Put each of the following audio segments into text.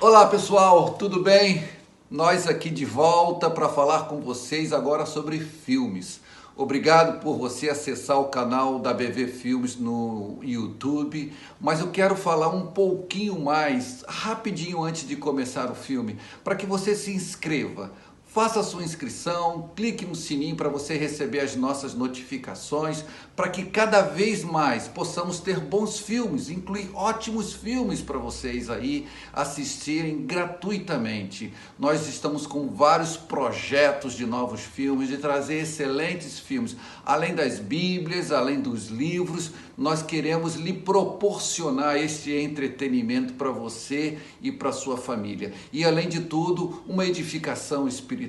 Olá pessoal, tudo bem? Nós aqui de volta para falar com vocês agora sobre filmes. Obrigado por você acessar o canal da BV Filmes no YouTube, mas eu quero falar um pouquinho mais, rapidinho antes de começar o filme, para que você se inscreva. Faça a sua inscrição, clique no sininho para você receber as nossas notificações, para que cada vez mais possamos ter bons filmes, incluir ótimos filmes para vocês aí assistirem gratuitamente. Nós estamos com vários projetos de novos filmes, de trazer excelentes filmes. Além das bíblias, além dos livros, nós queremos lhe proporcionar este entretenimento para você e para sua família. E além de tudo, uma edificação espiritual.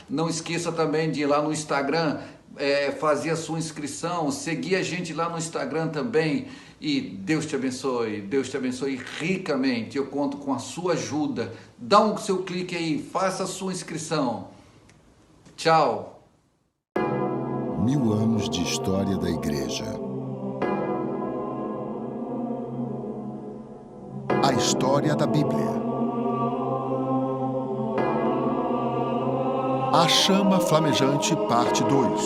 Não esqueça também de ir lá no Instagram, fazer a sua inscrição, seguir a gente lá no Instagram também. E Deus te abençoe ricamente. Eu conto com a sua ajuda. Dá um seu clique aí, faça a sua inscrição. Tchau. 1000 anos de história da igreja. A história da Bíblia. A Chama Flamejante, parte 2.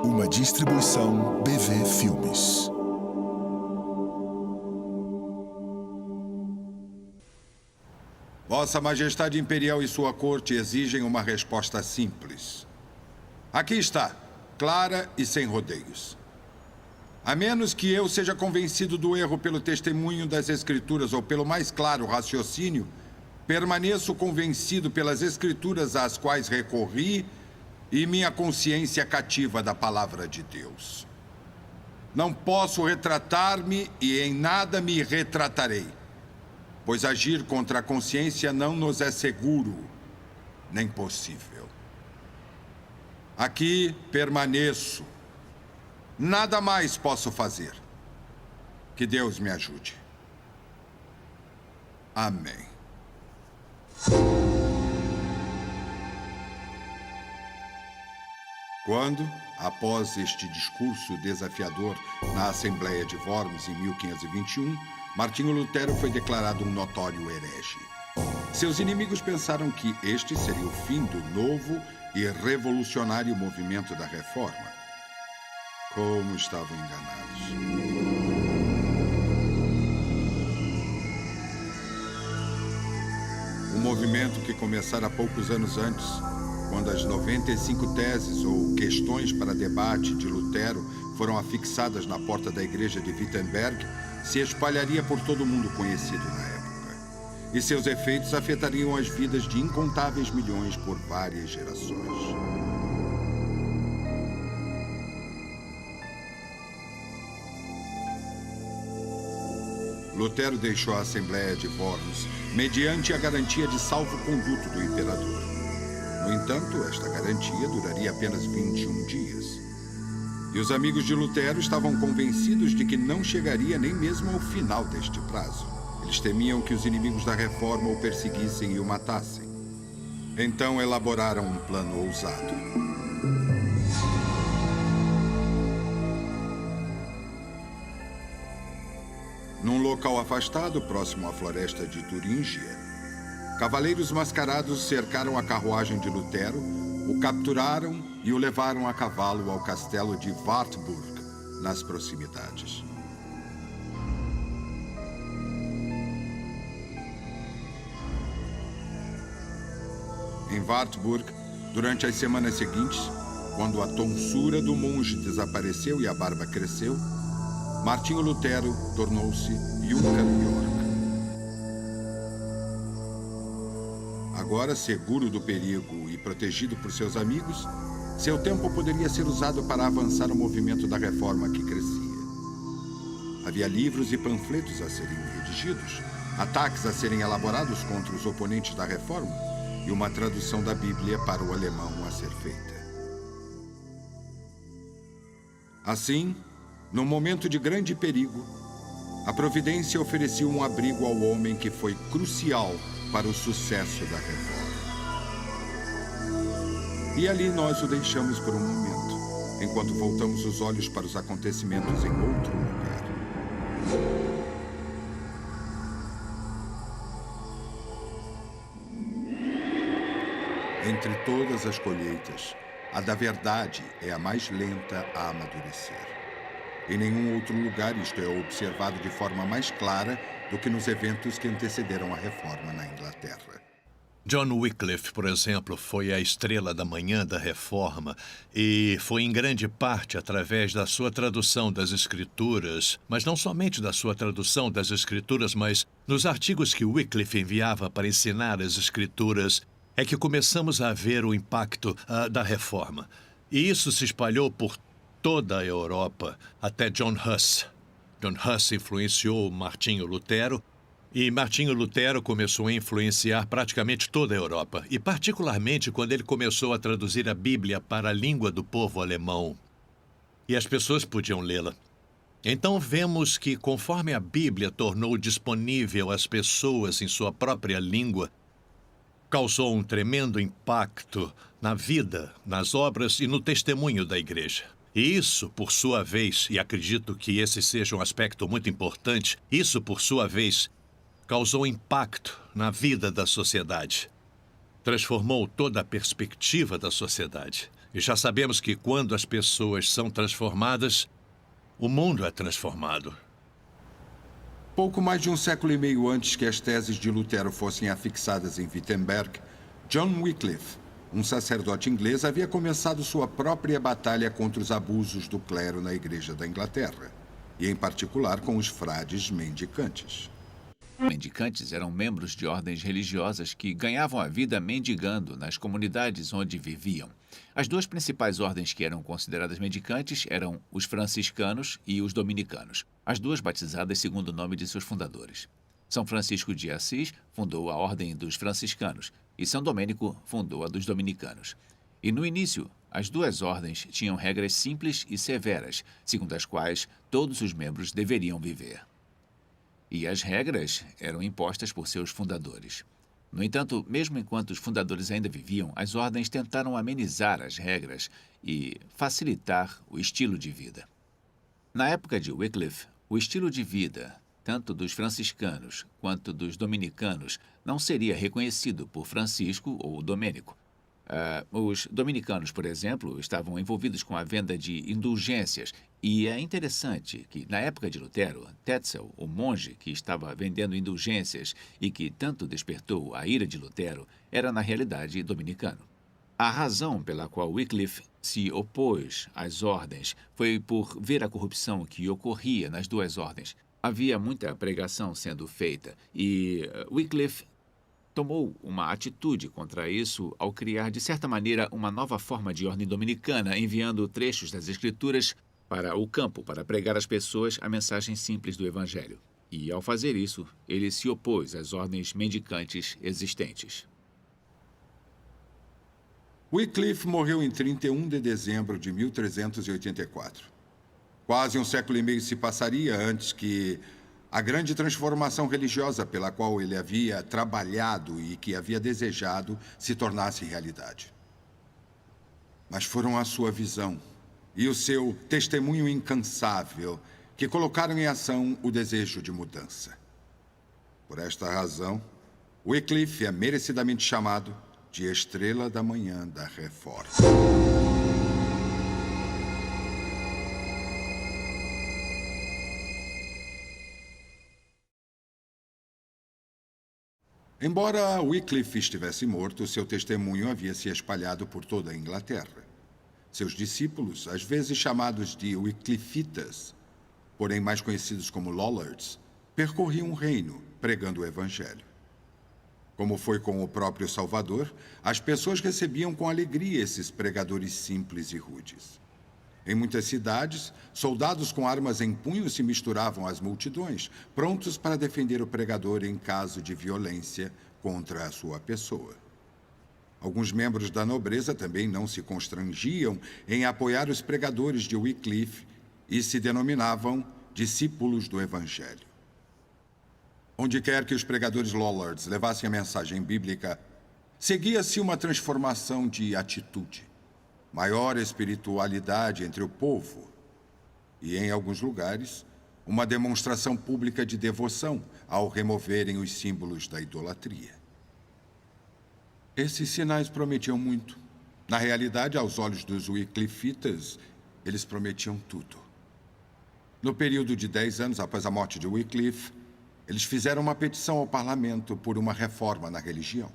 Uma distribuição BV Filmes. Vossa Majestade Imperial e sua corte exigem uma resposta simples. Aqui está, clara e sem rodeios. A menos que eu seja convencido do erro pelo testemunho das Escrituras ou pelo mais claro raciocínio, permaneço convencido pelas Escrituras às quais recorri e minha consciência cativa da palavra de Deus. Não posso retratar-me e em nada me retratarei, pois agir contra a consciência não nos é seguro, nem possível. Aqui permaneço. Nada mais posso fazer. Que Deus me ajude. Amém. Quando, após este discurso desafiador na Assembleia de Worms em 1521, Martinho Lutero foi declarado um notório herege. Seus inimigos pensaram que este seria o fim do novo e revolucionário movimento da Reforma. Como estavam enganados. Um movimento que começara poucos anos antes, quando as 95 teses ou questões para debate de Lutero foram afixadas na porta da igreja de Wittenberg, se espalharia por todo o mundo conhecido na época. E seus efeitos afetariam as vidas de incontáveis milhões por várias gerações. Lutero deixou a Assembleia de Worms mediante a garantia de salvo-conduto do imperador. No entanto, esta garantia duraria apenas 21 dias. E os amigos de Lutero estavam convencidos de que não chegaria nem mesmo ao final deste prazo. Eles temiam que os inimigos da Reforma o perseguissem e o matassem. Então elaboraram um plano ousado. Num local afastado, próximo à floresta de Turíngia, cavaleiros mascarados cercaram a carruagem de Lutero, o capturaram e o levaram a cavalo ao castelo de Wartburg, nas proximidades. Em Wartburg, durante as semanas seguintes, quando a tonsura do monge desapareceu e a barba cresceu, Martinho Lutero tornou-se Junker York. Agora, seguro do perigo e protegido por seus amigos, seu tempo poderia ser usado para avançar o movimento da reforma que crescia. Havia livros e panfletos a serem redigidos, ataques a serem elaborados contra os oponentes da reforma e uma tradução da Bíblia para o alemão a ser feita. Assim, num momento de grande perigo, a providência oferecia um abrigo ao homem que foi crucial para o sucesso da reforma. E ali nós o deixamos por um momento, enquanto voltamos os olhos para os acontecimentos em outro lugar. Entre todas as colheitas, a da verdade é a mais lenta a amadurecer. Em nenhum outro lugar isto é observado de forma mais clara do que nos eventos que antecederam a Reforma na Inglaterra. John Wycliffe, por exemplo, foi a estrela da manhã da Reforma e foi em grande parte através da sua tradução das Escrituras, mas não somente da sua tradução das Escrituras, mas nos artigos que Wycliffe enviava para ensinar as Escrituras, é que começamos a ver o impacto da Reforma. E isso se espalhou por toda a Europa, até John Huss. John Huss influenciou Martinho Lutero, e Martinho Lutero começou a influenciar praticamente toda a Europa, e particularmente quando ele começou a traduzir a Bíblia para a língua do povo alemão. E as pessoas podiam lê-la. Então vemos que, conforme a Bíblia tornou disponível às pessoas em sua própria língua, causou um tremendo impacto na vida, nas obras e no testemunho da igreja. E isso, por sua vez, e acredito que esse seja um aspecto muito importante, isso, por sua vez, causou impacto na vida da sociedade. Transformou toda a perspectiva da sociedade. E já sabemos que quando as pessoas são transformadas, o mundo é transformado. Pouco mais de um século e meio antes que as teses de Lutero fossem afixadas em Wittenberg, John Wycliffe, um sacerdote inglês, havia começado sua própria batalha contra os abusos do clero na Igreja da Inglaterra, e em particular com os frades mendicantes. Mendicantes eram membros de ordens religiosas que ganhavam a vida mendigando nas comunidades onde viviam. As duas principais ordens que eram consideradas mendicantes eram os franciscanos e os dominicanos, as duas batizadas segundo o nome de seus fundadores. São Francisco de Assis fundou a ordem dos franciscanos e São Domênico fundou a dos dominicanos. E no início, as duas ordens tinham regras simples e severas, segundo as quais todos os membros deveriam viver. E as regras eram impostas por seus fundadores. No entanto, mesmo enquanto os fundadores ainda viviam, as ordens tentaram amenizar as regras e facilitar o estilo de vida. Na época de Wycliffe, o estilo de vida, tanto dos franciscanos quanto dos dominicanos, não seria reconhecido por Francisco ou Domênico. Os dominicanos, por exemplo, estavam envolvidos com a venda de indulgências, e é interessante que, na época de Lutero, Tetzel, o monge que estava vendendo indulgências e que tanto despertou a ira de Lutero, era na realidade dominicano. A razão pela qual Wycliffe se opôs às ordens foi por ver a corrupção que ocorria nas duas ordens. Havia muita pregação sendo feita e Wycliffe tomou uma atitude contra isso ao criar, de certa maneira, uma nova forma de ordem dominicana, enviando trechos das Escrituras para o campo, para pregar às pessoas a mensagem simples do Evangelho. E, ao fazer isso, ele se opôs às ordens mendicantes existentes. Wycliffe morreu em 31 de dezembro de 1384. Quase um século e meio se passaria antes que a grande transformação religiosa pela qual ele havia trabalhado e que havia desejado se tornasse realidade. Mas foram a sua visão e o seu testemunho incansável que colocaram em ação o desejo de mudança. Por esta razão, Wycliffe é merecidamente chamado de Estrela da Manhã da Reforma. Embora Wycliffe estivesse morto, seu testemunho havia se espalhado por toda a Inglaterra. Seus discípulos, às vezes chamados de Wycliffitas, porém mais conhecidos como Lollards, percorriam o reino pregando o Evangelho. Como foi com o próprio Salvador, as pessoas recebiam com alegria esses pregadores simples e rudes. Em muitas cidades, soldados com armas em punho se misturavam às multidões, prontos para defender o pregador em caso de violência contra a sua pessoa. Alguns membros da nobreza também não se constrangiam em apoiar os pregadores de Wycliffe e se denominavam discípulos do Evangelho. Onde quer que os pregadores Lollards levassem a mensagem bíblica, seguia-se uma transformação de atitude. Maior espiritualidade entre o povo e, em alguns lugares, uma demonstração pública de devoção ao removerem os símbolos da idolatria. Esses sinais prometiam muito. Na realidade, aos olhos dos Wycliffitas, eles prometiam tudo. No período de 10 anos após a morte de Wycliffe, eles fizeram uma petição ao parlamento por uma reforma na religião,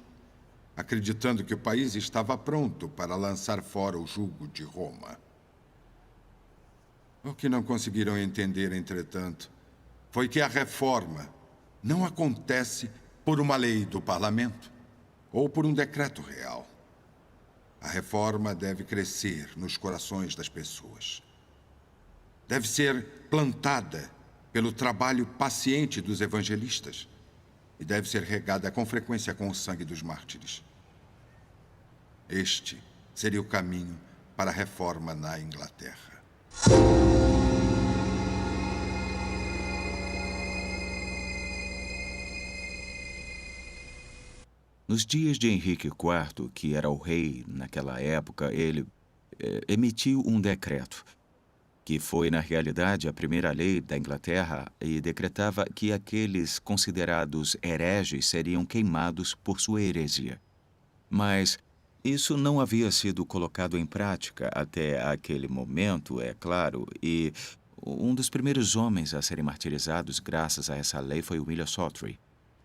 acreditando que o país estava pronto para lançar fora o jugo de Roma. O que não conseguiram entender, entretanto, foi que a reforma não acontece por uma lei do parlamento ou por um decreto real. A reforma deve crescer nos corações das pessoas. Deve ser plantada pelo trabalho paciente dos evangelistas e deve ser regada com frequência com o sangue dos mártires. Este seria o caminho para a reforma na Inglaterra. Nos dias de Henrique IV, que era o rei naquela época, ele emitiu um decreto, que foi, na realidade, a primeira lei da Inglaterra e decretava que aqueles considerados hereges seriam queimados por sua heresia. Mas isso não havia sido colocado em prática até aquele momento, é claro, e um dos primeiros homens a serem martirizados graças a essa lei foi William Sawtry.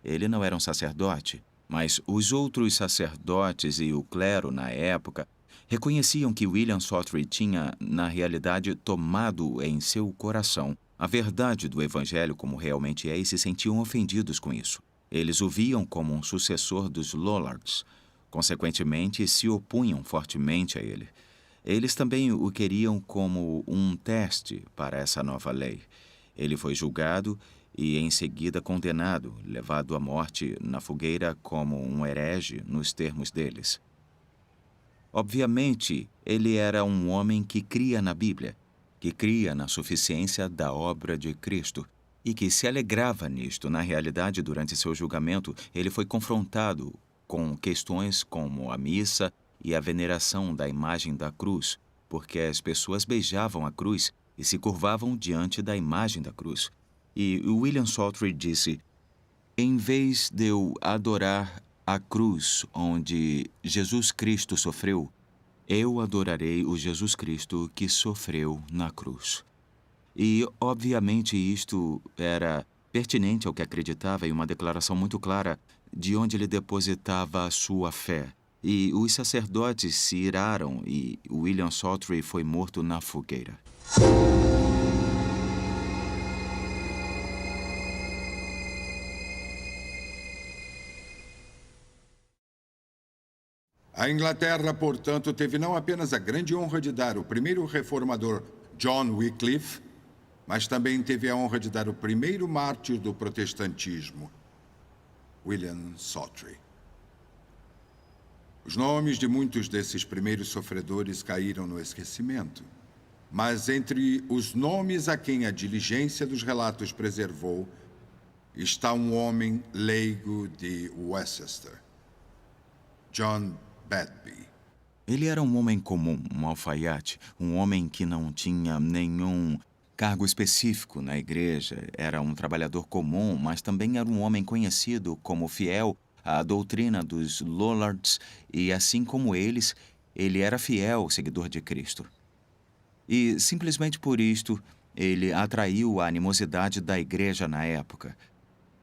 Ele não era um sacerdote, mas os outros sacerdotes e o clero, na época, reconheciam que William Sawtry tinha, na realidade, tomado em seu coração a verdade do Evangelho como realmente é e se sentiam ofendidos com isso. Eles o viam como um sucessor dos Lollards. Consequentemente, se opunham fortemente a ele. Eles também o queriam como um teste para essa nova lei. Ele foi julgado e, em seguida, condenado, levado à morte na fogueira como um herege, nos termos deles. Obviamente, ele era um homem que cria na Bíblia, que cria na suficiência da obra de Cristo e que se alegrava nisto. Na realidade, durante seu julgamento, ele foi confrontado com questões como a missa e a veneração da imagem da cruz, porque as pessoas beijavam a cruz e se curvavam diante da imagem da cruz. E William Sawtry disse: em vez de eu adorar a cruz onde Jesus Cristo sofreu, eu adorarei o Jesus Cristo que sofreu na cruz. E, obviamente, isto era pertinente ao que acreditava e uma declaração muito clara de onde ele depositava a sua fé. E os sacerdotes se iraram e William Sawtry foi morto na fogueira. A Inglaterra, portanto, teve não apenas a grande honra de dar o primeiro reformador John Wycliffe, mas também teve a honra de dar o primeiro mártir do protestantismo, William Sawtry. Os nomes de muitos desses primeiros sofredores caíram no esquecimento, mas entre os nomes a quem a diligência dos relatos preservou está um homem leigo de Worcester, John Badby. Ele era um homem comum, um alfaiate, um homem que não tinha nenhum cargo específico na igreja. Era um trabalhador comum, mas também era um homem conhecido como fiel à doutrina dos Lollards e, assim como eles, ele era fiel seguidor de Cristo. E, simplesmente por isto, ele atraiu a animosidade da igreja na época.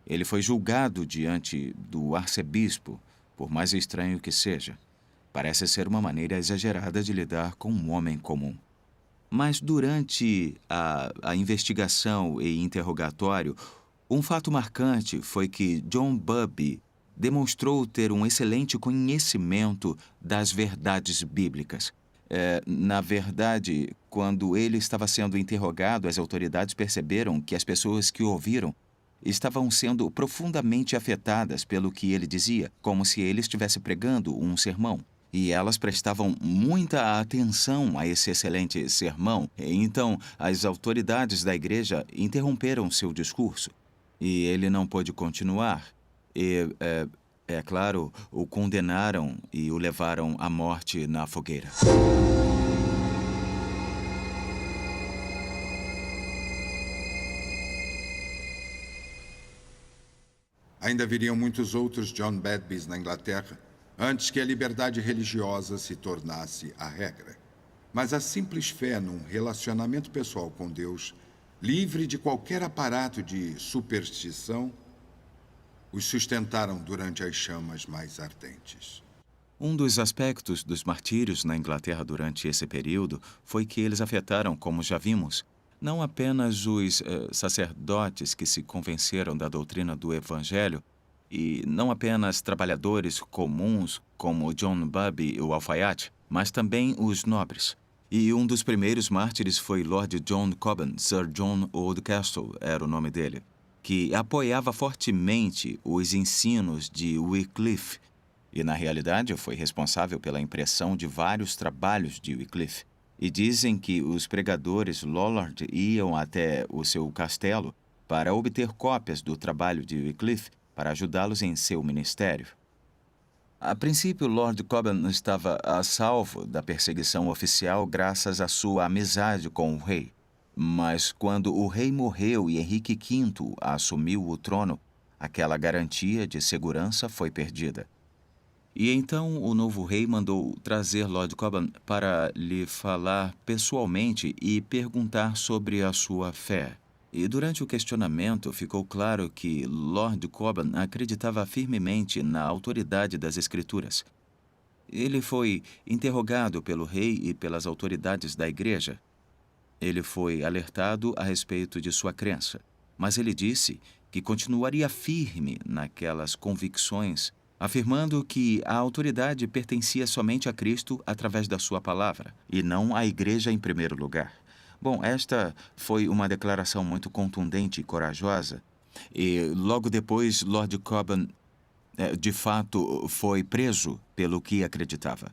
Ele foi julgado diante do arcebispo, por mais estranho que seja. Parece ser uma maneira exagerada de lidar com um homem comum. Mas durante a investigação e interrogatório, um fato marcante foi que John Badby demonstrou ter um excelente conhecimento das verdades bíblicas. Na verdade, quando ele estava sendo interrogado, as autoridades perceberam que as pessoas que o ouviram estavam sendo profundamente afetadas pelo que ele dizia, como se ele estivesse pregando um sermão. E elas prestavam muita atenção a esse excelente sermão. Então, as autoridades da igreja interromperam seu discurso. E ele não pôde continuar. E, é claro, o condenaram e o levaram à morte na fogueira. Ainda viriam muitos outros John Badbys na Inglaterra, antes que a liberdade religiosa se tornasse a regra. Mas a simples fé num relacionamento pessoal com Deus, livre de qualquer aparato de superstição, os sustentaram durante as chamas mais ardentes. Um dos aspectos dos martírios na Inglaterra durante esse período foi que eles afetaram, como já vimos, não apenas os sacerdotes que se convenceram da doutrina do Evangelho, e não apenas trabalhadores comuns como John Bubb, o alfaiate, mas também os nobres. E um dos primeiros mártires foi Lord John Cobham, Sir John Oldcastle era o nome dele, que apoiava fortemente os ensinos de Wycliffe, e na realidade foi responsável pela impressão de vários trabalhos de Wycliffe. E dizem que os pregadores Lollard iam até o seu castelo para obter cópias do trabalho de Wycliffe para ajudá-los em seu ministério. A princípio, Lord Cobham estava a salvo da perseguição oficial graças à sua amizade com o rei. Mas quando o rei morreu e Henrique V assumiu o trono, aquela garantia de segurança foi perdida. E então o novo rei mandou trazer Lord Cobham para lhe falar pessoalmente e perguntar sobre a sua fé. E durante o questionamento ficou claro que Lord Cobham acreditava firmemente na autoridade das Escrituras. Ele foi interrogado pelo rei e pelas autoridades da igreja. Ele foi alertado a respeito de sua crença, mas ele disse que continuaria firme naquelas convicções, afirmando que a autoridade pertencia somente a Cristo através da sua palavra, e não à igreja em primeiro lugar. Bom, esta foi uma declaração muito contundente e corajosa, e logo depois Lord Cobham, de fato, foi preso pelo que acreditava.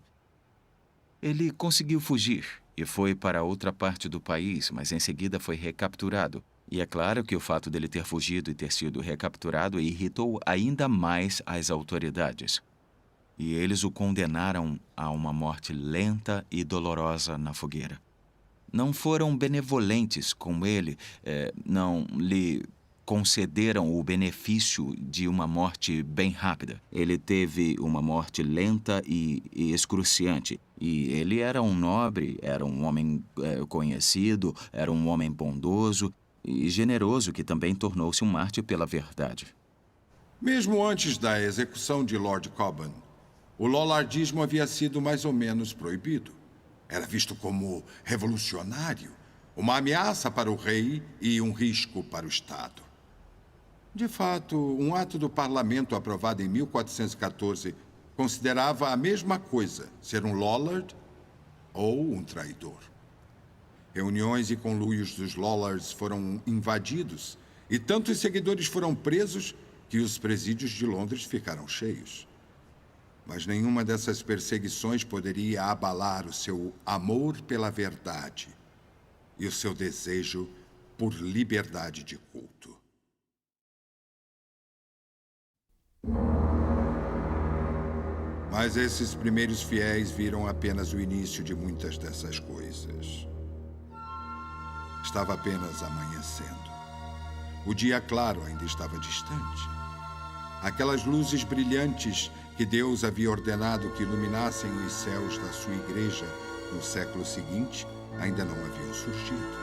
Ele conseguiu fugir e foi para outra parte do país, mas em seguida foi recapturado. E é claro que o fato dele ter fugido e ter sido recapturado irritou ainda mais as autoridades. E eles o condenaram a uma morte lenta e dolorosa na fogueira. Não foram benevolentes com ele, não lhe concederam o benefício de uma morte bem rápida. Ele teve uma morte lenta e excruciante. E ele era um nobre, era um homem conhecido, era um homem bondoso e generoso que também tornou-se um mártir pela verdade. Mesmo antes da execução de Lord Cobham, o lollardismo havia sido mais ou menos proibido. Era visto como revolucionário, uma ameaça para o rei e um risco para o Estado. De fato, um ato do parlamento aprovado em 1414 considerava a mesma coisa ser um Lollard ou um traidor. Reuniões e conluios dos Lollards foram invadidos e tantos seguidores foram presos que os presídios de Londres ficaram cheios. Mas nenhuma dessas perseguições poderia abalar o seu amor pela verdade e o seu desejo por liberdade de culto. Mas esses primeiros fiéis viram apenas o início de muitas dessas coisas. Estava apenas amanhecendo. O dia claro ainda estava distante. Aquelas luzes brilhantes que Deus havia ordenado que iluminassem os céus da sua igreja no século seguinte ainda não haviam surgido.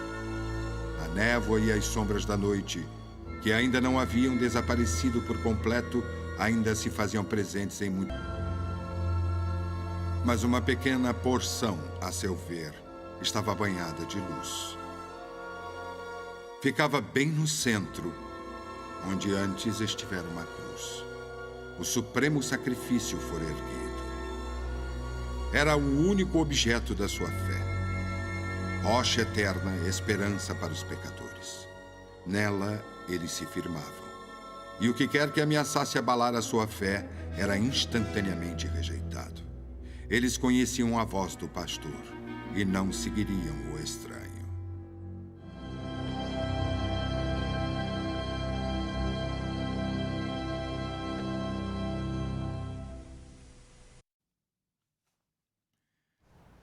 A névoa e as sombras da noite, que ainda não haviam desaparecido por completo, ainda se faziam presentes em muito. Mas uma pequena porção, a seu ver, estava banhada de luz. Ficava bem no centro, onde antes estivera uma cruz. O supremo sacrifício fora erguido. Era o único objeto da sua fé. Rocha eterna, esperança para os pecadores. Nela, eles se firmavam. E o que quer que ameaçasse abalar a sua fé era instantaneamente rejeitado. Eles conheciam a voz do pastor e não seguiriam o estranho.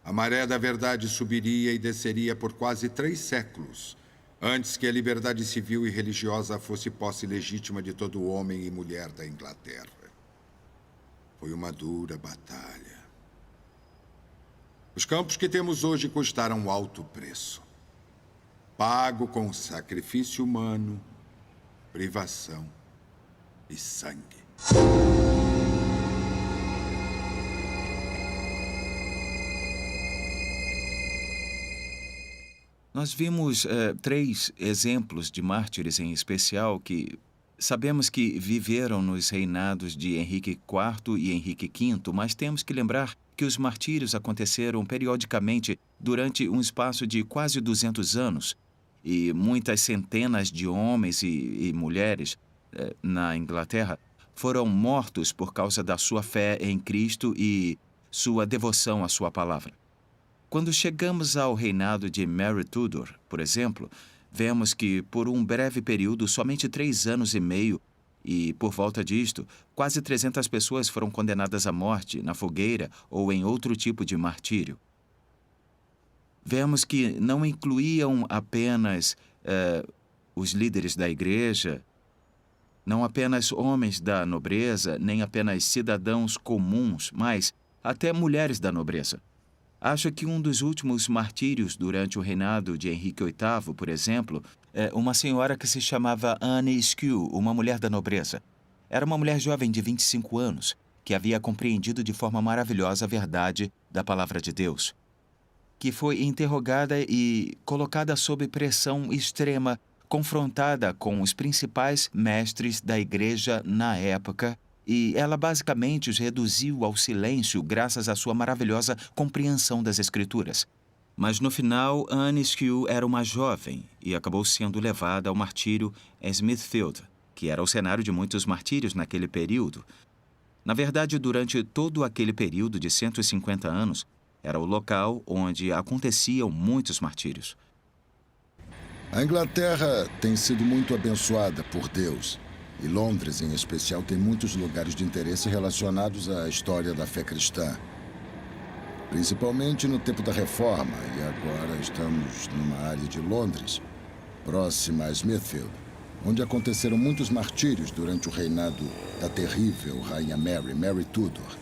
A maré da verdade subiria e desceria por quase 3 séculos, antes que a liberdade civil e religiosa fosse posse legítima de todo homem e mulher da Inglaterra. Foi uma dura batalha. Os campos que temos hoje custaram um alto preço. Pago com sacrifício humano, privação e sangue. Nós vimos 3 exemplos de mártires em especial que sabemos que viveram nos reinados de Henrique IV e Henrique V, mas temos que lembrar que os martírios aconteceram periodicamente durante um espaço de quase 200 anos e muitas centenas de homens e mulheres na Inglaterra foram mortos por causa da sua fé em Cristo e sua devoção à sua palavra. Quando chegamos ao reinado de Mary Tudor, por exemplo, vemos que por um breve período, somente 3 anos e meio, e por volta disto, quase 300 pessoas foram condenadas à morte na fogueira ou em outro tipo de martírio. Vemos que não incluíam apenas os líderes da igreja, não apenas homens da nobreza, nem apenas cidadãos comuns, mas até mulheres da nobreza. Acho que um dos últimos martírios durante o reinado de Henrique VIII, por exemplo, é uma senhora que se chamava Anne Skew, uma mulher da nobreza. Era uma mulher jovem de 25 anos, que havia compreendido de forma maravilhosa a verdade da palavra de Deus, que foi interrogada e colocada sob pressão extrema, confrontada com os principais mestres da igreja na época, e ela basicamente os reduziu ao silêncio graças à sua maravilhosa compreensão das Escrituras. Mas no final, Anne Skew era uma jovem e acabou sendo levada ao martírio em Smithfield, que era o cenário de muitos martírios naquele período. Na verdade, durante todo aquele período de 150 anos, era o local onde aconteciam muitos martírios. A Inglaterra tem sido muito abençoada por Deus. E Londres, em especial, tem muitos lugares de interesse relacionados à história da fé cristã. Principalmente no tempo da Reforma, e agora estamos numa área de Londres, próxima a Smithfield, onde aconteceram muitos martírios durante o reinado da terrível Rainha Mary Tudor.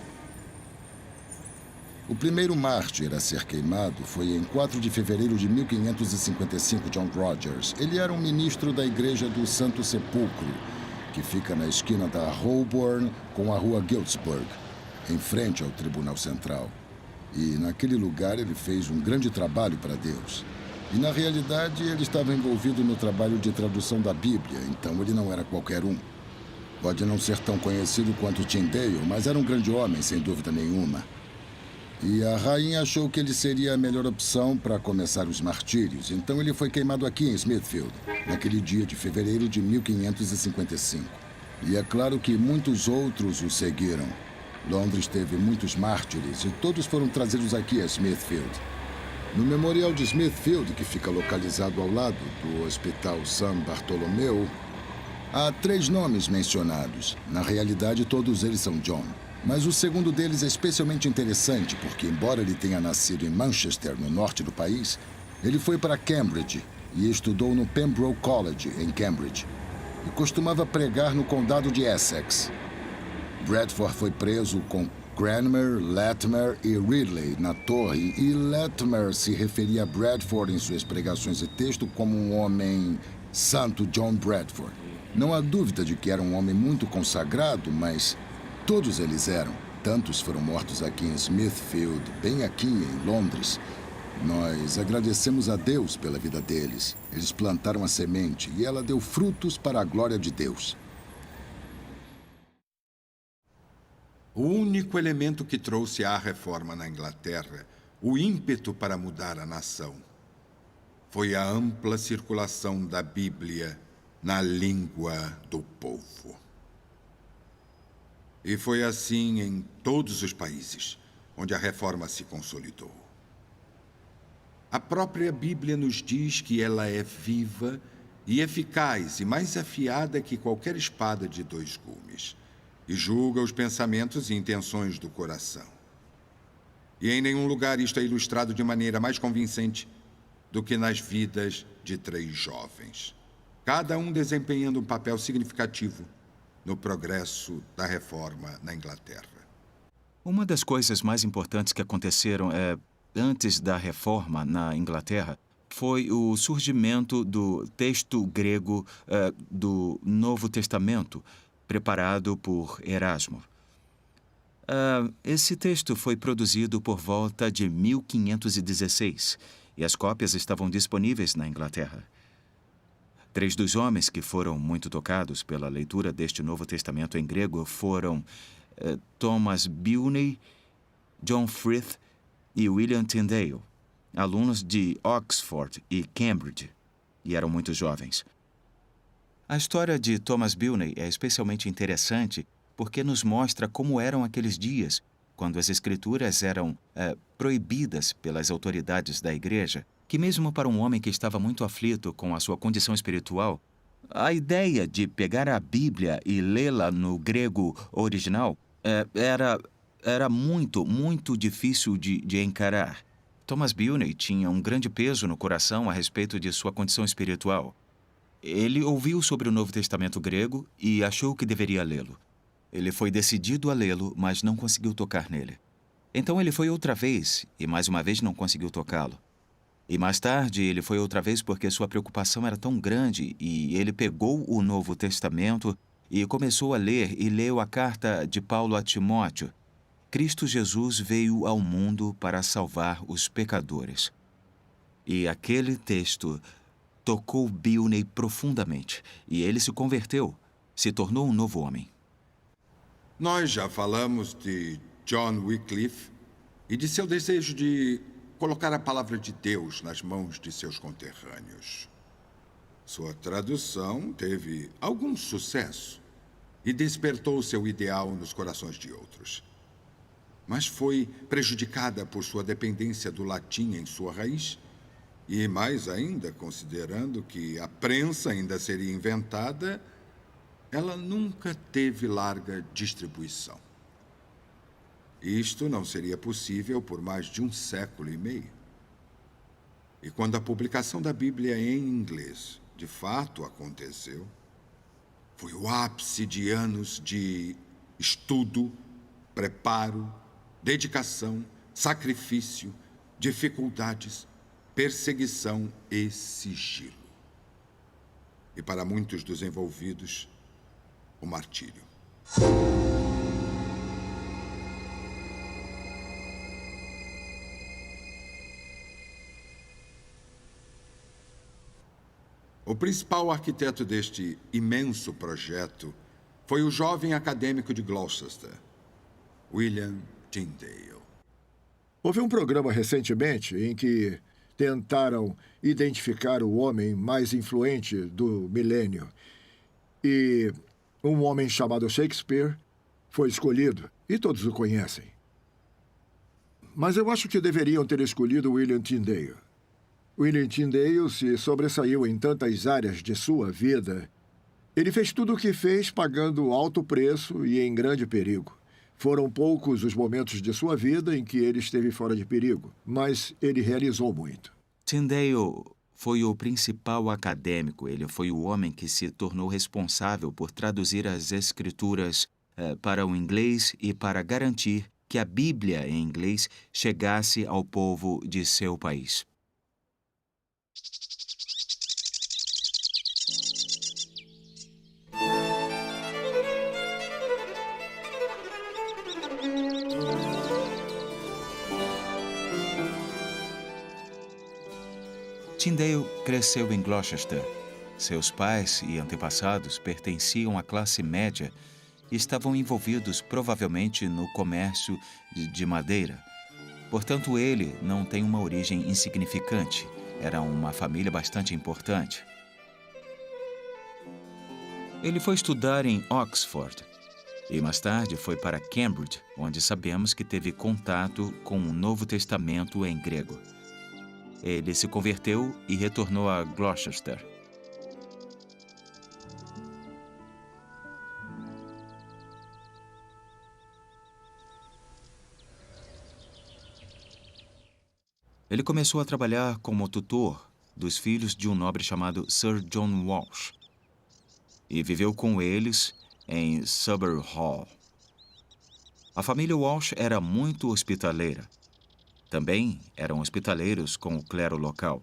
O primeiro mártir a ser queimado foi em 4 de fevereiro de 1555, John Rogers. Ele era um ministro da Igreja do Santo Sepulcro, que fica na esquina da Holborn com a rua Giltspurg, em frente ao Tribunal Central. E naquele lugar ele fez um grande trabalho para Deus. E na realidade ele estava envolvido no trabalho de tradução da Bíblia, então ele não era qualquer um. Pode não ser tão conhecido quanto Tyndale, mas era um grande homem, sem dúvida nenhuma. E a rainha achou que ele seria a melhor opção para começar os martírios, então ele foi queimado aqui em Smithfield, naquele dia de fevereiro de 1555. E é claro que muitos outros o seguiram. Londres teve muitos mártires e todos foram trazidos aqui a Smithfield. No memorial de Smithfield, que fica localizado ao lado do Hospital São Bartolomeu, há 3 nomes mencionados. Na realidade, todos eles são John. Mas o segundo deles é especialmente interessante porque, embora ele tenha nascido em Manchester, no norte do país, ele foi para Cambridge e estudou no Pembroke College, em Cambridge, e costumava pregar no condado de Essex. Bradford foi preso com Cranmer, Latimer e Ridley na torre, e Latimer se referia a Bradford em suas pregações e texto como um homem santo, John Bradford. Não há dúvida de que era um homem muito consagrado, mas todos eles eram. Tantos foram mortos aqui em Smithfield, bem aqui em Londres. Nós agradecemos a Deus pela vida deles. Eles plantaram a semente e ela deu frutos para a glória de Deus. O único elemento que trouxe à reforma na Inglaterra, o ímpeto para mudar a nação, foi a ampla circulação da Bíblia na língua do povo. E foi assim em todos os países onde a reforma se consolidou. A própria Bíblia nos diz que ela é viva e eficaz e mais afiada que qualquer espada de 2 gumes, e julga os pensamentos e intenções do coração. E em nenhum lugar isto é ilustrado de maneira mais convincente do que nas vidas de 3 jovens, cada um desempenhando um papel significativo no progresso da reforma na Inglaterra. Uma das coisas mais importantes que aconteceram antes da Reforma na Inglaterra foi o surgimento do texto grego do Novo Testamento, preparado por Erasmo. Esse texto foi produzido por volta de 1516 e as cópias estavam disponíveis na Inglaterra. 3 dos homens que foram muito tocados pela leitura deste Novo Testamento em grego foram Thomas Bilney, John Frith e William Tyndale, alunos de Oxford e Cambridge, e eram muito jovens. A história de Thomas Bilney é especialmente interessante porque nos mostra como eram aqueles dias, quando as escrituras eram proibidas pelas autoridades da igreja, que mesmo para um homem que estava muito aflito com a sua condição espiritual, a ideia de pegar a Bíblia e lê-la no grego original era muito, muito difícil de encarar. Thomas Bilney tinha um grande peso no coração a respeito de sua condição espiritual. Ele ouviu sobre o Novo Testamento grego e achou que deveria lê-lo. Ele foi decidido a lê-lo, mas não conseguiu tocar nele. Então ele foi outra vez, e mais uma vez não conseguiu tocá-lo. E mais tarde ele foi outra vez porque sua preocupação era tão grande, e ele pegou o Novo Testamento e começou a ler e leu a carta de Paulo a Timóteo. Cristo Jesus veio ao mundo para salvar os pecadores. E aquele texto tocou Bilney profundamente, e ele se converteu, se tornou um novo homem. Nós já falamos de John Wycliffe e de seu desejo de colocar a palavra de Deus nas mãos de seus conterrâneos. Sua tradução teve algum sucesso e despertou seu ideal nos corações de outros. Mas foi prejudicada por sua dependência do latim em sua raiz e, mais ainda, considerando que a prensa ainda seria inventada, ela nunca teve larga distribuição. Isto não seria possível por mais de 1 século e meio. E quando a publicação da Bíblia em inglês de fato aconteceu, foi o ápice de anos de estudo, preparo, dedicação, sacrifício, dificuldades, perseguição e sigilo. E para muitos dos envolvidos, o martírio. O principal arquiteto deste imenso projeto foi o jovem acadêmico de Gloucester, William Tyndale. Houve um programa recentemente em que tentaram identificar o homem mais influente do milênio. E um homem chamado Shakespeare foi escolhido, e todos o conhecem. Mas eu acho que deveriam ter escolhido William Tyndale. William Tyndale se sobressaiu em tantas áreas de sua vida. Ele fez tudo o que fez pagando alto preço e em grande perigo. Foram poucos os momentos de sua vida em que ele esteve fora de perigo, mas ele realizou muito. Tyndale foi o principal acadêmico. Ele foi o homem que se tornou responsável por traduzir as escrituras para o inglês e para garantir que a Bíblia em inglês chegasse ao povo de seu país. Tyndale cresceu em Gloucester. Seus pais e antepassados pertenciam à classe média e estavam envolvidos provavelmente no comércio de madeira. Portanto, ele não tem uma origem insignificante. Era uma família bastante importante. Ele foi estudar em Oxford e mais tarde foi para Cambridge, onde sabemos que teve contato com o Novo Testamento em grego. Ele se converteu e retornou a Gloucester. Ele começou a trabalhar como tutor dos filhos de um nobre chamado Sir John Walsh e viveu com eles em Sober Hall. A família Walsh era muito hospitaleira. Também eram hospitaleiros com o clero local.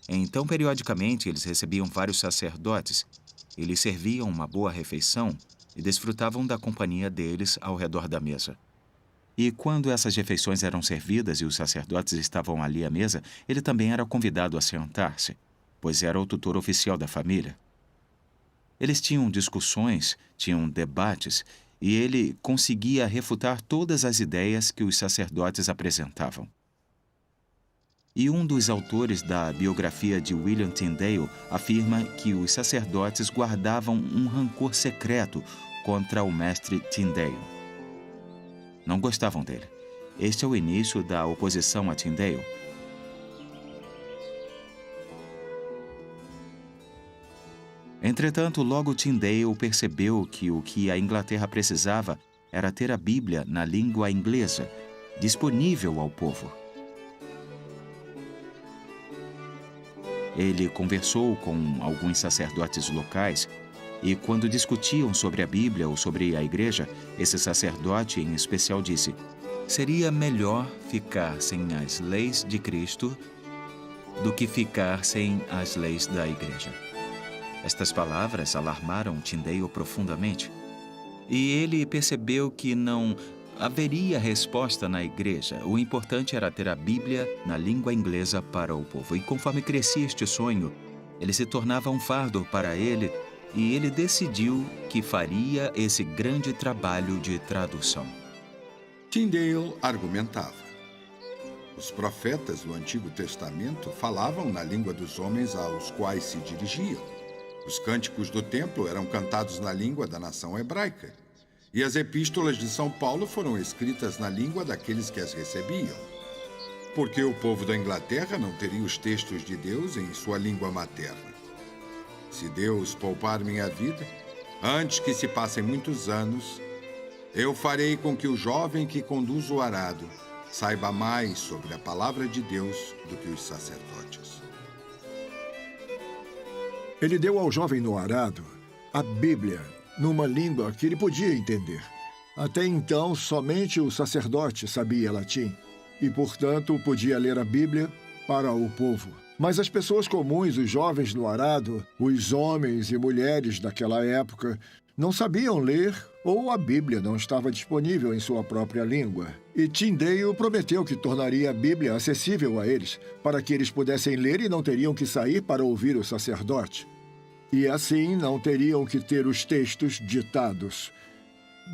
Então, periodicamente, eles recebiam vários sacerdotes e lhes serviam uma boa refeição e desfrutavam da companhia deles ao redor da mesa. E quando essas refeições eram servidas e os sacerdotes estavam ali à mesa, ele também era convidado a sentar-se, pois era o tutor oficial da família. Eles tinham discussões, tinham debates, e ele conseguia refutar todas as ideias que os sacerdotes apresentavam. E um dos autores da biografia de William Tyndale afirma que os sacerdotes guardavam um rancor secreto contra o mestre Tyndale. Não gostavam dele. Este é o início da oposição a Tyndale. Entretanto, logo Tyndale percebeu que o que a Inglaterra precisava era ter a Bíblia na língua inglesa, disponível ao povo. Ele conversou com alguns sacerdotes locais e, quando discutiam sobre a Bíblia ou sobre a igreja, esse sacerdote em especial disse: seria melhor ficar sem as leis de Cristo do que ficar sem as leis da igreja. Estas palavras alarmaram Tyndale profundamente. E ele percebeu que não haveria resposta na igreja. O importante era ter a Bíblia na língua inglesa para o povo. E conforme crescia este sonho, ele se tornava um fardo para ele e ele decidiu que faria esse grande trabalho de tradução. Tyndale argumentava. Os profetas do Antigo Testamento falavam na língua dos homens aos quais se dirigiam. Os cânticos do templo eram cantados na língua da nação hebraica. E as epístolas de São Paulo foram escritas na língua daqueles que as recebiam. Porque o povo da Inglaterra não teria os textos de Deus em sua língua materna. Se Deus poupar minha vida, antes que se passem muitos anos, eu farei com que o jovem que conduz o arado saiba mais sobre a palavra de Deus do que os sacerdotes. Ele deu ao jovem no arado a Bíblia, numa língua que ele podia entender. Até então, somente o sacerdote sabia latim e, portanto, podia ler a Bíblia para o povo. Mas as pessoas comuns, os jovens no arado, os homens e mulheres daquela época, não sabiam ler ou a Bíblia não estava disponível em sua própria língua. E Tyndale prometeu que tornaria a Bíblia acessível a eles, para que eles pudessem ler e não teriam que sair para ouvir o sacerdote. E assim não teriam que ter os textos ditados,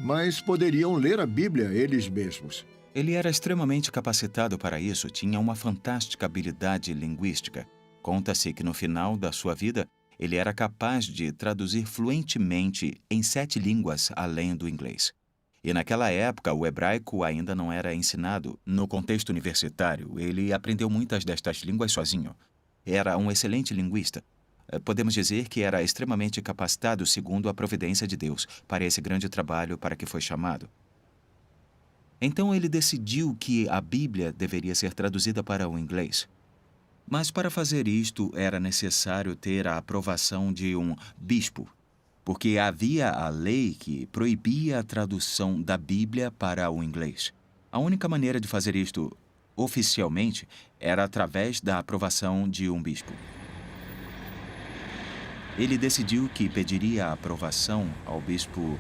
mas poderiam ler a Bíblia eles mesmos. Ele era extremamente capacitado para isso, tinha uma fantástica habilidade linguística. Conta-se que no final da sua vida, ele era capaz de traduzir fluentemente em 7 línguas além do inglês. E naquela época, o hebraico ainda não era ensinado. No contexto universitário, ele aprendeu muitas destas línguas sozinho. Era um excelente linguista. Podemos dizer que era extremamente capacitado segundo a providência de Deus para esse grande trabalho para que foi chamado. Então ele decidiu que a Bíblia deveria ser traduzida para o inglês. Mas para fazer isto era necessário ter a aprovação de um bispo, porque havia a lei que proibia a tradução da Bíblia para o inglês. A única maneira de fazer isto oficialmente era através da aprovação de um bispo. Ele decidiu que pediria a aprovação ao bispo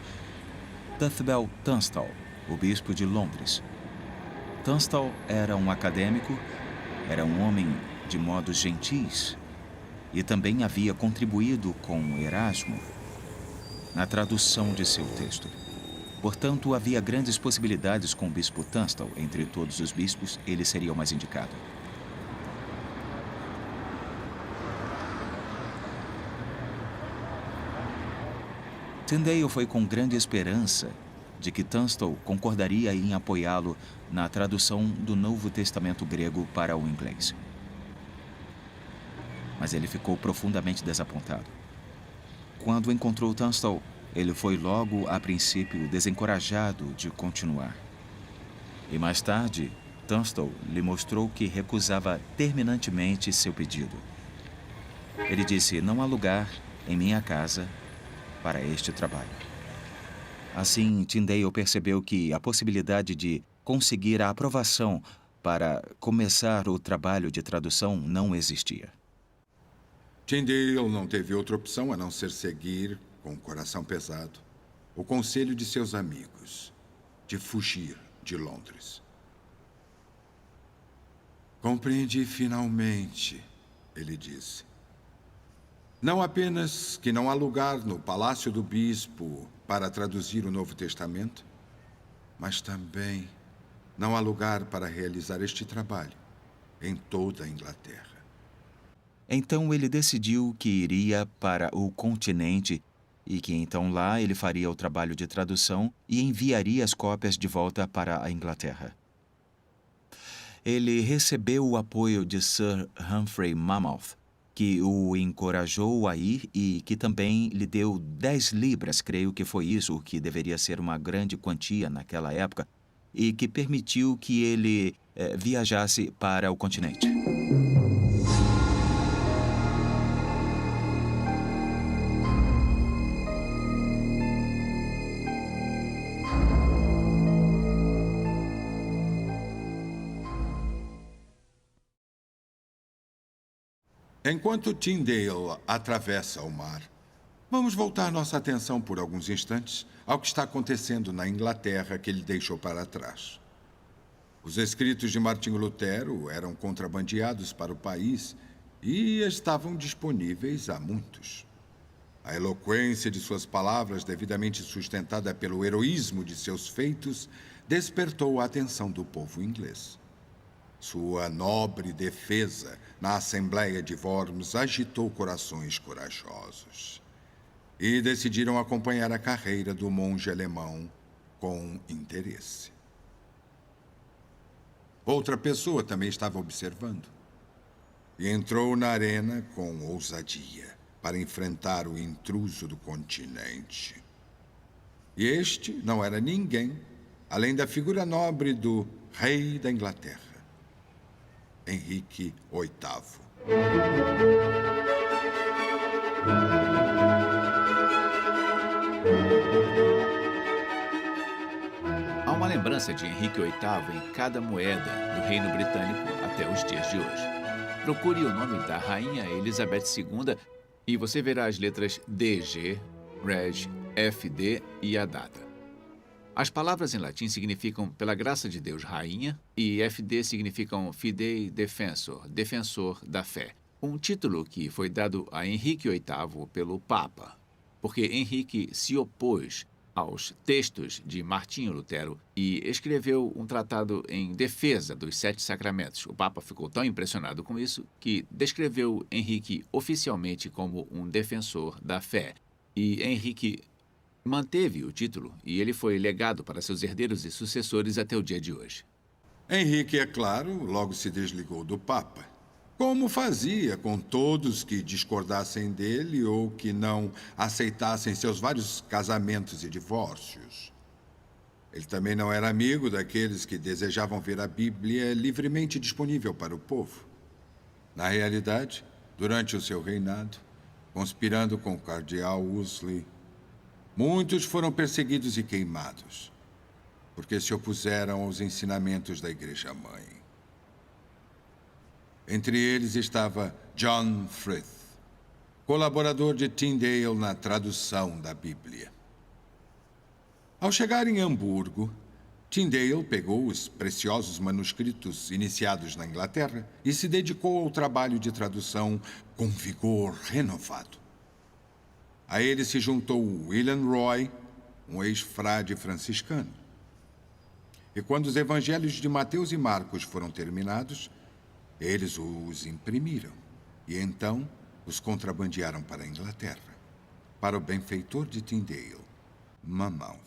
Tuthbel Tunstall, o bispo de Londres. Tunstall era um acadêmico, era um homem de modos gentis e também havia contribuído com Erasmo na tradução de seu texto. Portanto, havia grandes possibilidades com o bispo Tunstall. Entre todos os bispos, ele seria o mais indicado. Tyndale foi com grande esperança de que Tunstall concordaria em apoiá-lo na tradução do Novo Testamento grego para o inglês. Mas ele ficou profundamente desapontado. Quando encontrou Tunstall, ele foi logo, a princípio, desencorajado de continuar. E mais tarde, Tunstall lhe mostrou que recusava terminantemente seu pedido. Ele disse: não há lugar em minha casa para este trabalho. Assim, Tyndale percebeu que a possibilidade de conseguir a aprovação para começar o trabalho de tradução não existia. Tyndale não teve outra opção a não ser seguir, com o coração pesado, o conselho de seus amigos de fugir de Londres. Compreendi finalmente, ele disse. Não apenas que não há lugar no Palácio do Bispo para traduzir o Novo Testamento, mas também não há lugar para realizar este trabalho em toda a Inglaterra. Então ele decidiu que iria para o continente e que então lá ele faria o trabalho de tradução e enviaria as cópias de volta para a Inglaterra. Ele recebeu o apoio de Sir Humphrey Mammoth, que o encorajou a ir e que também lhe deu 10 libras, creio que foi isso, o que deveria ser uma grande quantia naquela época, e que permitiu que ele viajasse para o continente. Enquanto Tyndale atravessa o mar, vamos voltar nossa atenção por alguns instantes ao que está acontecendo na Inglaterra que ele deixou para trás. Os escritos de Martinho Lutero eram contrabandeados para o país e estavam disponíveis a muitos. A eloquência de suas palavras, devidamente sustentada pelo heroísmo de seus feitos, despertou a atenção do povo inglês. Sua nobre defesa na Assembleia de Worms agitou corações corajosos. E decidiram acompanhar a carreira do monge alemão com interesse. Outra pessoa também estava observando. E entrou na arena com ousadia para enfrentar o intruso do continente. E este não era ninguém, além da figura nobre do rei da Inglaterra, Henrique VIII. Há uma lembrança de Henrique VIII em cada moeda do Reino Britânico até os dias de hoje. Procure o nome da Rainha Elizabeth II e você verá as letras DG, Reg, FD e a data. As palavras em latim significam pela graça de Deus, rainha, e FD significam Fidei Defensor, defensor da fé. Um título que foi dado a Henrique VIII pelo Papa, porque Henrique se opôs aos textos de Martinho Lutero e escreveu um tratado em defesa dos 7 sacramentos. O Papa ficou tão impressionado com isso que descreveu Henrique oficialmente como um defensor da fé. E Henrique manteve o título e ele foi legado para seus herdeiros e sucessores até o dia de hoje. Henrique, é claro, logo se desligou do Papa, como fazia com todos que discordassem dele ou que não aceitassem seus vários casamentos e divórcios. Ele também não era amigo daqueles que desejavam ver a Bíblia livremente disponível para o povo. Na realidade, durante o seu reinado, conspirando com o cardeal Wolsey, muitos foram perseguidos e queimados, porque se opuseram aos ensinamentos da Igreja-mãe. Entre eles estava John Frith, colaborador de Tyndale na tradução da Bíblia. Ao chegar em Hamburgo, Tyndale pegou os preciosos manuscritos iniciados na Inglaterra e se dedicou ao trabalho de tradução com vigor renovado. A ele se juntou William Roy, um ex-frade franciscano. E quando os evangelhos de Mateus e Marcos foram terminados, eles os imprimiram e então os contrabandearam para a Inglaterra, para o benfeitor de Tyndale, Mammoth.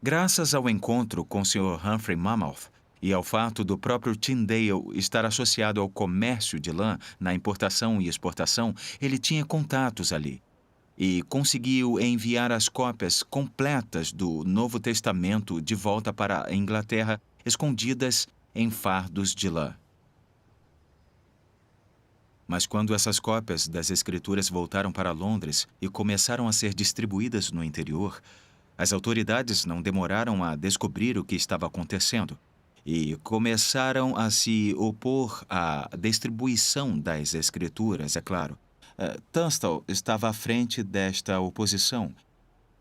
Graças ao encontro com o Sr. Humphrey Mammoth e ao fato do próprio Tyndale estar associado ao comércio de lã na importação e exportação, ele tinha contatos ali e conseguiu enviar as cópias completas do Novo Testamento de volta para a Inglaterra, escondidas em fardos de lã. Mas quando essas cópias das Escrituras voltaram para Londres e começaram a ser distribuídas no interior, As autoridades não demoraram a descobrir o que estava acontecendo e começaram a se opor à distribuição das escrituras, é claro. Tunstall estava à frente desta oposição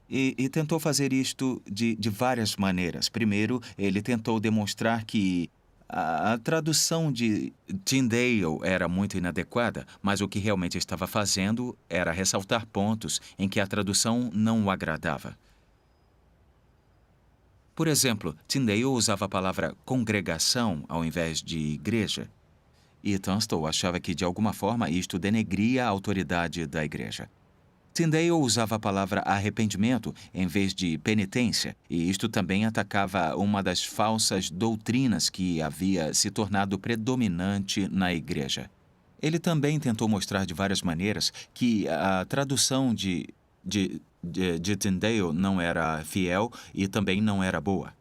e tentou fazer isto de várias maneiras. Primeiro, ele tentou demonstrar que a tradução de Tyndale era muito inadequada, mas o que realmente estava fazendo era ressaltar pontos em que a tradução não o agradava. Por exemplo, Tyndale usava a palavra congregação ao invés de igreja, e Tunstall achava que, de alguma forma, isto denegria a autoridade da igreja. Tyndale usava a palavra arrependimento em vez de penitência, e isto também atacava uma das falsas doutrinas que havia se tornado predominante na igreja. Ele também tentou mostrar de várias maneiras que a tradução de Tyndale não era fiel e também não era boa.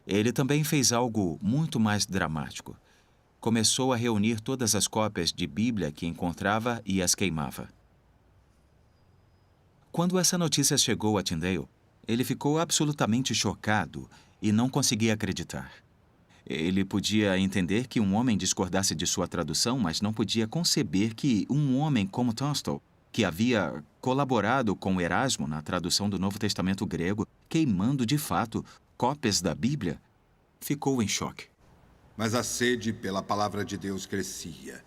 Ele também fez algo muito mais dramático. Começou a reunir todas as cópias de Bíblia que encontrava e as queimava. Quando essa notícia chegou a Tyndale, ele ficou absolutamente chocado e não conseguia acreditar. Ele podia entender que um homem discordasse de sua tradução, mas não podia conceber que um homem como Tunstall, que havia colaborado com Erasmo na tradução do Novo Testamento grego, queimando de fato cópias da Bíblia, ficou em choque. Mas a sede pela palavra de Deus crescia,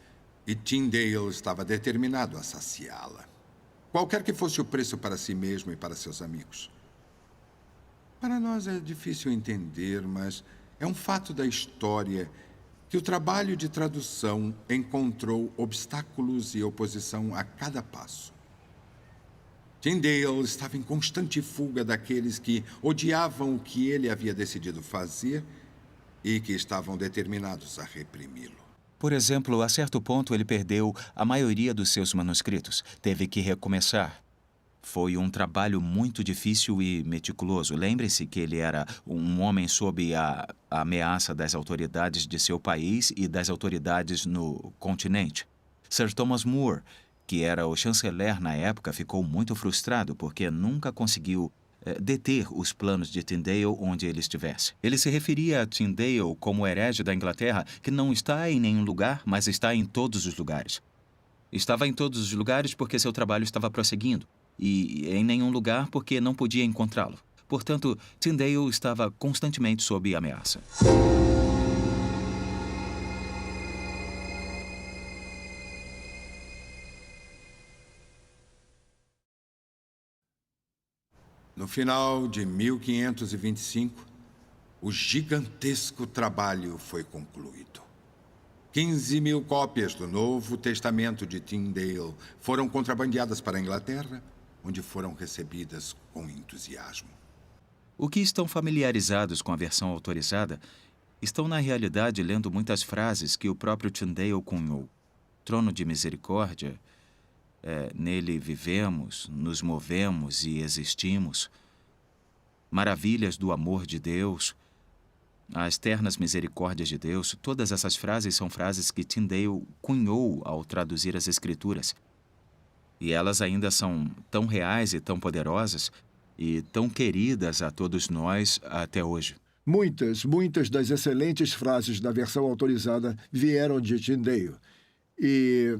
e Tyndale estava determinado a saciá-la. Qualquer que fosse o preço para si mesmo e para seus amigos. Para nós é difícil entender, mas é um fato da história que o trabalho de tradução encontrou obstáculos e oposição a cada passo. Tyndale estava em constante fuga daqueles que odiavam o que ele havia decidido fazer e que estavam determinados a reprimi-lo. Por exemplo, a certo ponto ele perdeu a maioria dos seus manuscritos. Teve que recomeçar. Foi um trabalho muito difícil e meticuloso. Lembre-se que ele era um homem sob a ameaça das autoridades de seu país e das autoridades no continente. Sir Thomas More, que era o chanceler na época, ficou muito frustrado porque nunca conseguiu deter os planos de Tyndale onde ele estivesse. Ele se referia a Tyndale como herege da Inglaterra, que não está em nenhum lugar, mas está em todos os lugares. Estava em todos os lugares porque seu trabalho estava prosseguindo, e em nenhum lugar porque não podia encontrá-lo. Portanto, Tyndale estava constantemente sob ameaça. No final de 1525, o gigantesco trabalho foi concluído. 15.000 cópias do Novo Testamento de Tyndale foram contrabandeadas para a Inglaterra, onde foram recebidas com entusiasmo. O que estão familiarizados com a versão autorizada estão, na realidade, lendo muitas frases que o próprio Tyndale cunhou. Trono de misericórdia, nele vivemos, nos movemos e existimos. Maravilhas do amor de Deus, as ternas misericórdias de Deus, todas essas frases são frases que Tyndale cunhou ao traduzir as Escrituras. E elas ainda são tão reais e tão poderosas e tão queridas a todos nós até hoje. Muitas das excelentes frases da versão autorizada vieram de Tyndale. E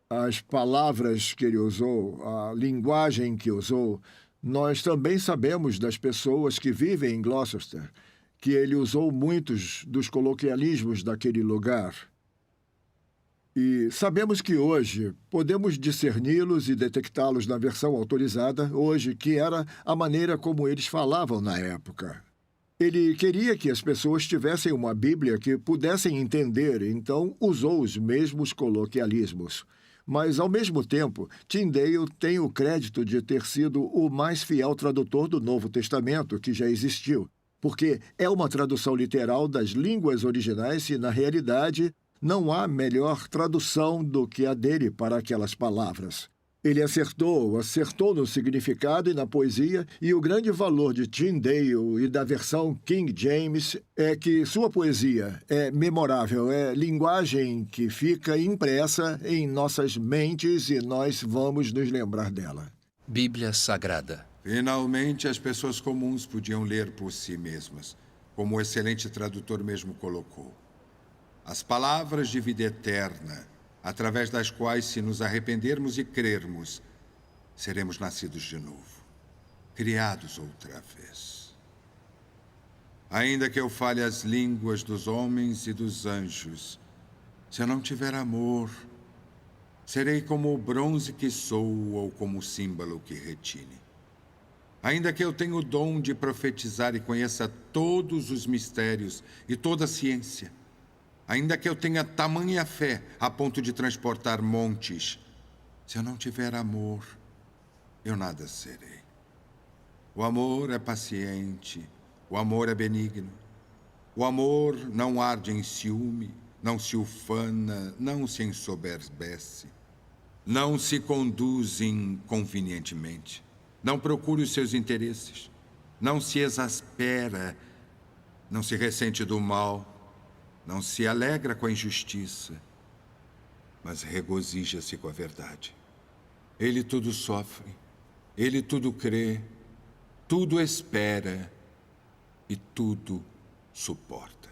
as palavras que ele usou, a linguagem que usou, nós também sabemos das pessoas que vivem em Gloucester, que ele usou muitos dos coloquialismos daquele lugar. E sabemos que hoje podemos discerni-los e detectá-los na versão autorizada, hoje, que era a maneira como eles falavam na época. Ele queria que as pessoas tivessem uma Bíblia que pudessem entender, então usou os mesmos coloquialismos. Mas, ao mesmo tempo, Tyndale tem o crédito de ter sido o mais fiel tradutor do Novo Testamento que já existiu, porque é uma tradução literal das línguas originais e, na realidade, não há melhor tradução do que a dele para aquelas palavras. Ele acertou no significado e na poesia, e o grande valor de Tyndale e da versão King James é que sua poesia é memorável, é linguagem que fica impressa em nossas mentes e nós vamos nos lembrar dela. Bíblia Sagrada. Finalmente, as pessoas comuns podiam ler por si mesmas, como o excelente tradutor mesmo colocou. As palavras de vida eterna, através das quais, se nos arrependermos e crermos, seremos nascidos de novo, criados outra vez. Ainda que eu fale as línguas dos homens e dos anjos, se eu não tiver amor, serei como o bronze que soa ou como o símbolo que retine. Ainda que eu tenha o dom de profetizar e conheça todos os mistérios e toda a ciência, ainda que eu tenha tamanha fé a ponto de transportar montes, se eu não tiver amor, eu nada serei. O amor é paciente, o amor é benigno. O amor não arde em ciúme, não se ufana, não se ensoberbece, não se conduz inconvenientemente, não procura os seus interesses, não se exaspera, não se ressente do mal, não se alegra com a injustiça, mas regozija-se com a verdade. Ele tudo sofre, ele tudo crê, tudo espera e tudo suporta.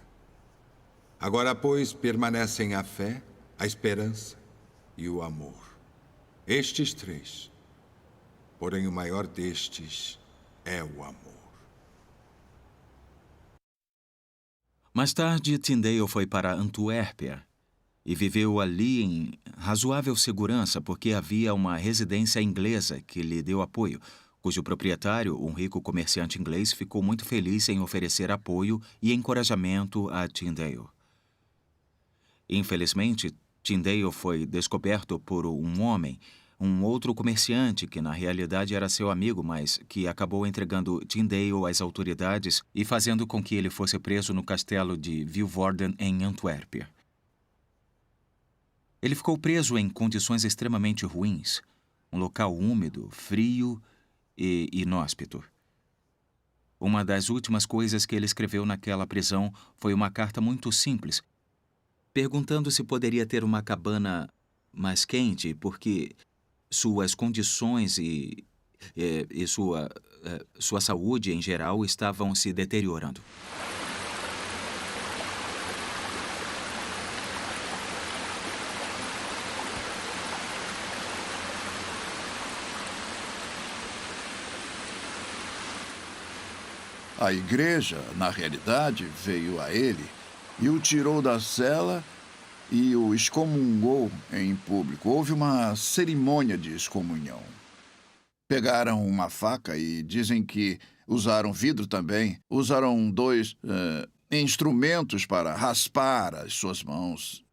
Agora, pois, permanecem a fé, a esperança e o amor. Estes três. Porém, o maior destes é o amor. Mais tarde, Tyndale foi para Antuérpia e viveu ali em razoável segurança porque havia uma residência inglesa que lhe deu apoio, cujo proprietário, um rico comerciante inglês, ficou muito feliz em oferecer apoio e encorajamento a Tyndale. Infelizmente, Tyndale foi descoberto por um homem, um outro comerciante que na realidade era seu amigo, mas que acabou entregando Tyndale às autoridades e fazendo com que ele fosse preso no castelo de Vilvoorden, em Antuérpia. Ele ficou preso em condições extremamente ruins, um local úmido, frio e inóspito. Uma das últimas coisas que ele escreveu naquela prisão foi uma carta muito simples, perguntando se poderia ter uma cabana mais quente, porque suas condições e sua saúde em geral estavam se deteriorando. A igreja, na realidade, veio a ele e o tirou da cela e o excomungou em público. Houve uma cerimônia de excomunhão. Pegaram uma faca e dizem que usaram vidro também. Usaram dois instrumentos para raspar as suas mãos,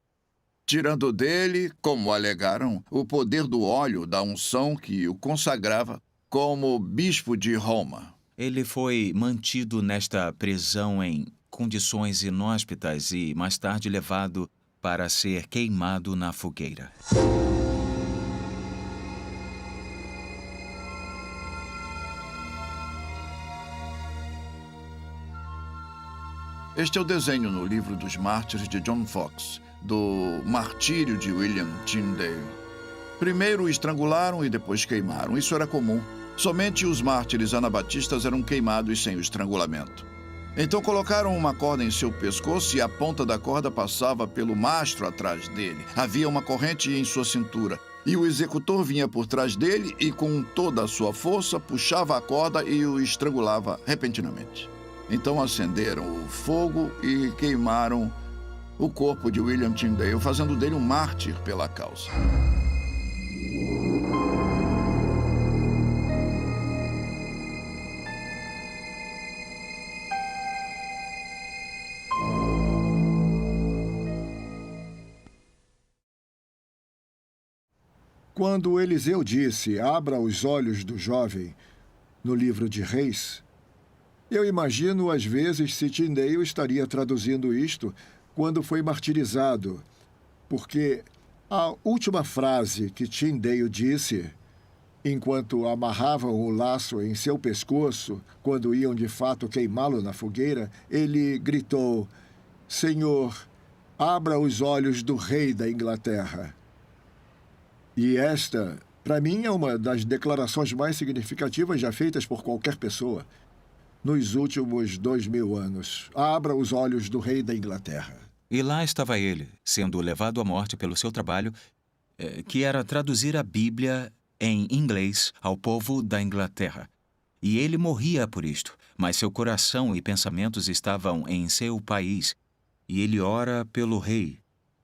tirando dele, como alegaram, o poder do óleo da unção que o consagrava como bispo de Roma. Ele foi mantido nesta prisão em condições inóspitas e mais tarde levado para ser queimado na fogueira. Este é o desenho no livro dos Mártires de John Foxe, do martírio de William Tyndale. Primeiro o estrangularam e depois queimaram. Isso era comum. Somente os mártires anabatistas eram queimados sem o estrangulamento. Então colocaram uma corda em seu pescoço e a ponta da corda passava pelo mastro atrás dele. Havia uma corrente em sua cintura. E o executor vinha por trás dele e, com toda a sua força, puxava a corda e o estrangulava repentinamente. Então acenderam o fogo e queimaram o corpo de William Tyndale, fazendo dele um mártir pela causa. Quando Eliseu disse, abra os olhos do jovem, no livro de Reis, eu imagino às vezes se Tyndale estaria traduzindo isto quando foi martirizado, porque a última frase que Tyndale disse, enquanto amarravam o laço em seu pescoço, quando iam de fato queimá-lo na fogueira, ele gritou, Senhor, abra os olhos do rei da Inglaterra. E esta Para mim, é uma das declarações mais significativas já feitas por qualquer pessoa nos últimos 2000 anos. Abra os olhos do rei da Inglaterra. E lá estava ele, sendo levado à morte pelo seu trabalho, que era traduzir a Bíblia em inglês ao povo da Inglaterra. E ele morria por isto, mas seu coração e pensamentos estavam em seu país. E ele ora pelo rei,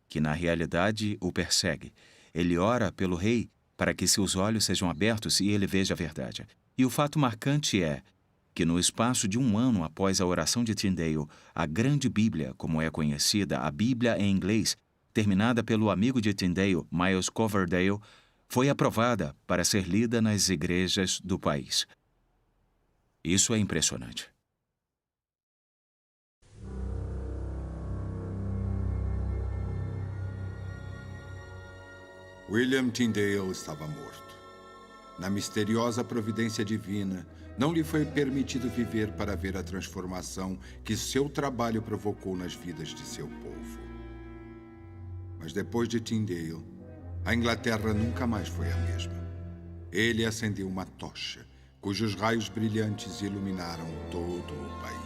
que na realidade o persegue. Ele ora pelo rei para que seus olhos sejam abertos e ele veja a verdade. E o fato marcante é que no espaço de 1 ano após a oração de Tyndale, a Grande Bíblia, como é conhecida, a Bíblia em inglês, terminada pelo amigo de Tyndale, Miles Coverdale, foi aprovada para ser lida nas igrejas do país. Isso é impressionante. William Tyndale estava morto. Na misteriosa providência divina, não lhe foi permitido viver para ver a transformação que seu trabalho provocou nas vidas de seu povo. Mas depois de Tyndale, a Inglaterra nunca mais foi a mesma. Ele acendeu uma tocha, cujos raios brilhantes iluminaram todo o país.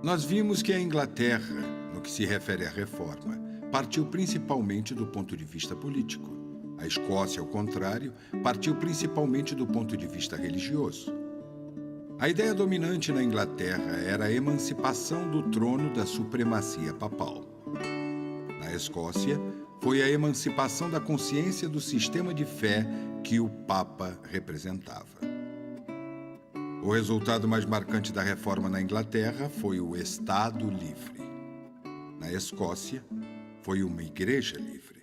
Nós vimos que a Inglaterra, no que se refere à reforma, partiu principalmente do ponto de vista político. A Escócia, ao contrário, partiu principalmente do ponto de vista religioso. A ideia dominante na Inglaterra era a emancipação do trono da supremacia papal. Na Escócia, foi a emancipação da consciência do sistema de fé que o Papa representava. O resultado mais marcante da reforma na Inglaterra foi o Estado livre. Na Escócia, foi uma igreja livre.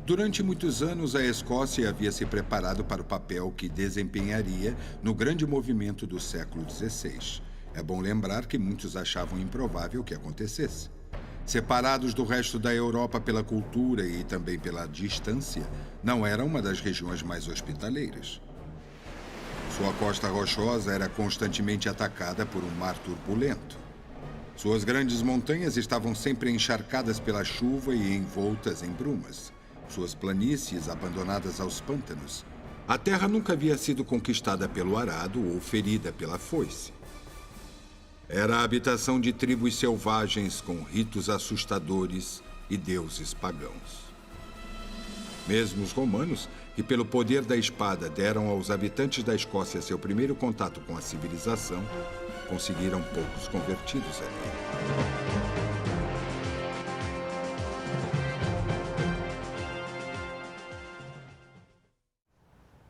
Durante muitos anos, a Escócia havia se preparado para o papel que desempenharia no grande movimento do século XVI. É bom lembrar que muitos achavam improvável que acontecesse. Separados do resto da Europa pela cultura e também pela distância, não era uma das regiões mais hospitaleiras. Sua costa rochosa era constantemente atacada por um mar turbulento. Suas grandes montanhas estavam sempre encharcadas pela chuva e envoltas em brumas. Suas planícies abandonadas aos pântanos. A terra nunca havia sido conquistada pelo arado ou ferida pela foice. Era a habitação de tribos selvagens com ritos assustadores e deuses pagãos. Mesmo os romanos, que pelo poder da espada deram aos habitantes da Escócia seu primeiro contato com a civilização, conseguiram poucos convertidos ali.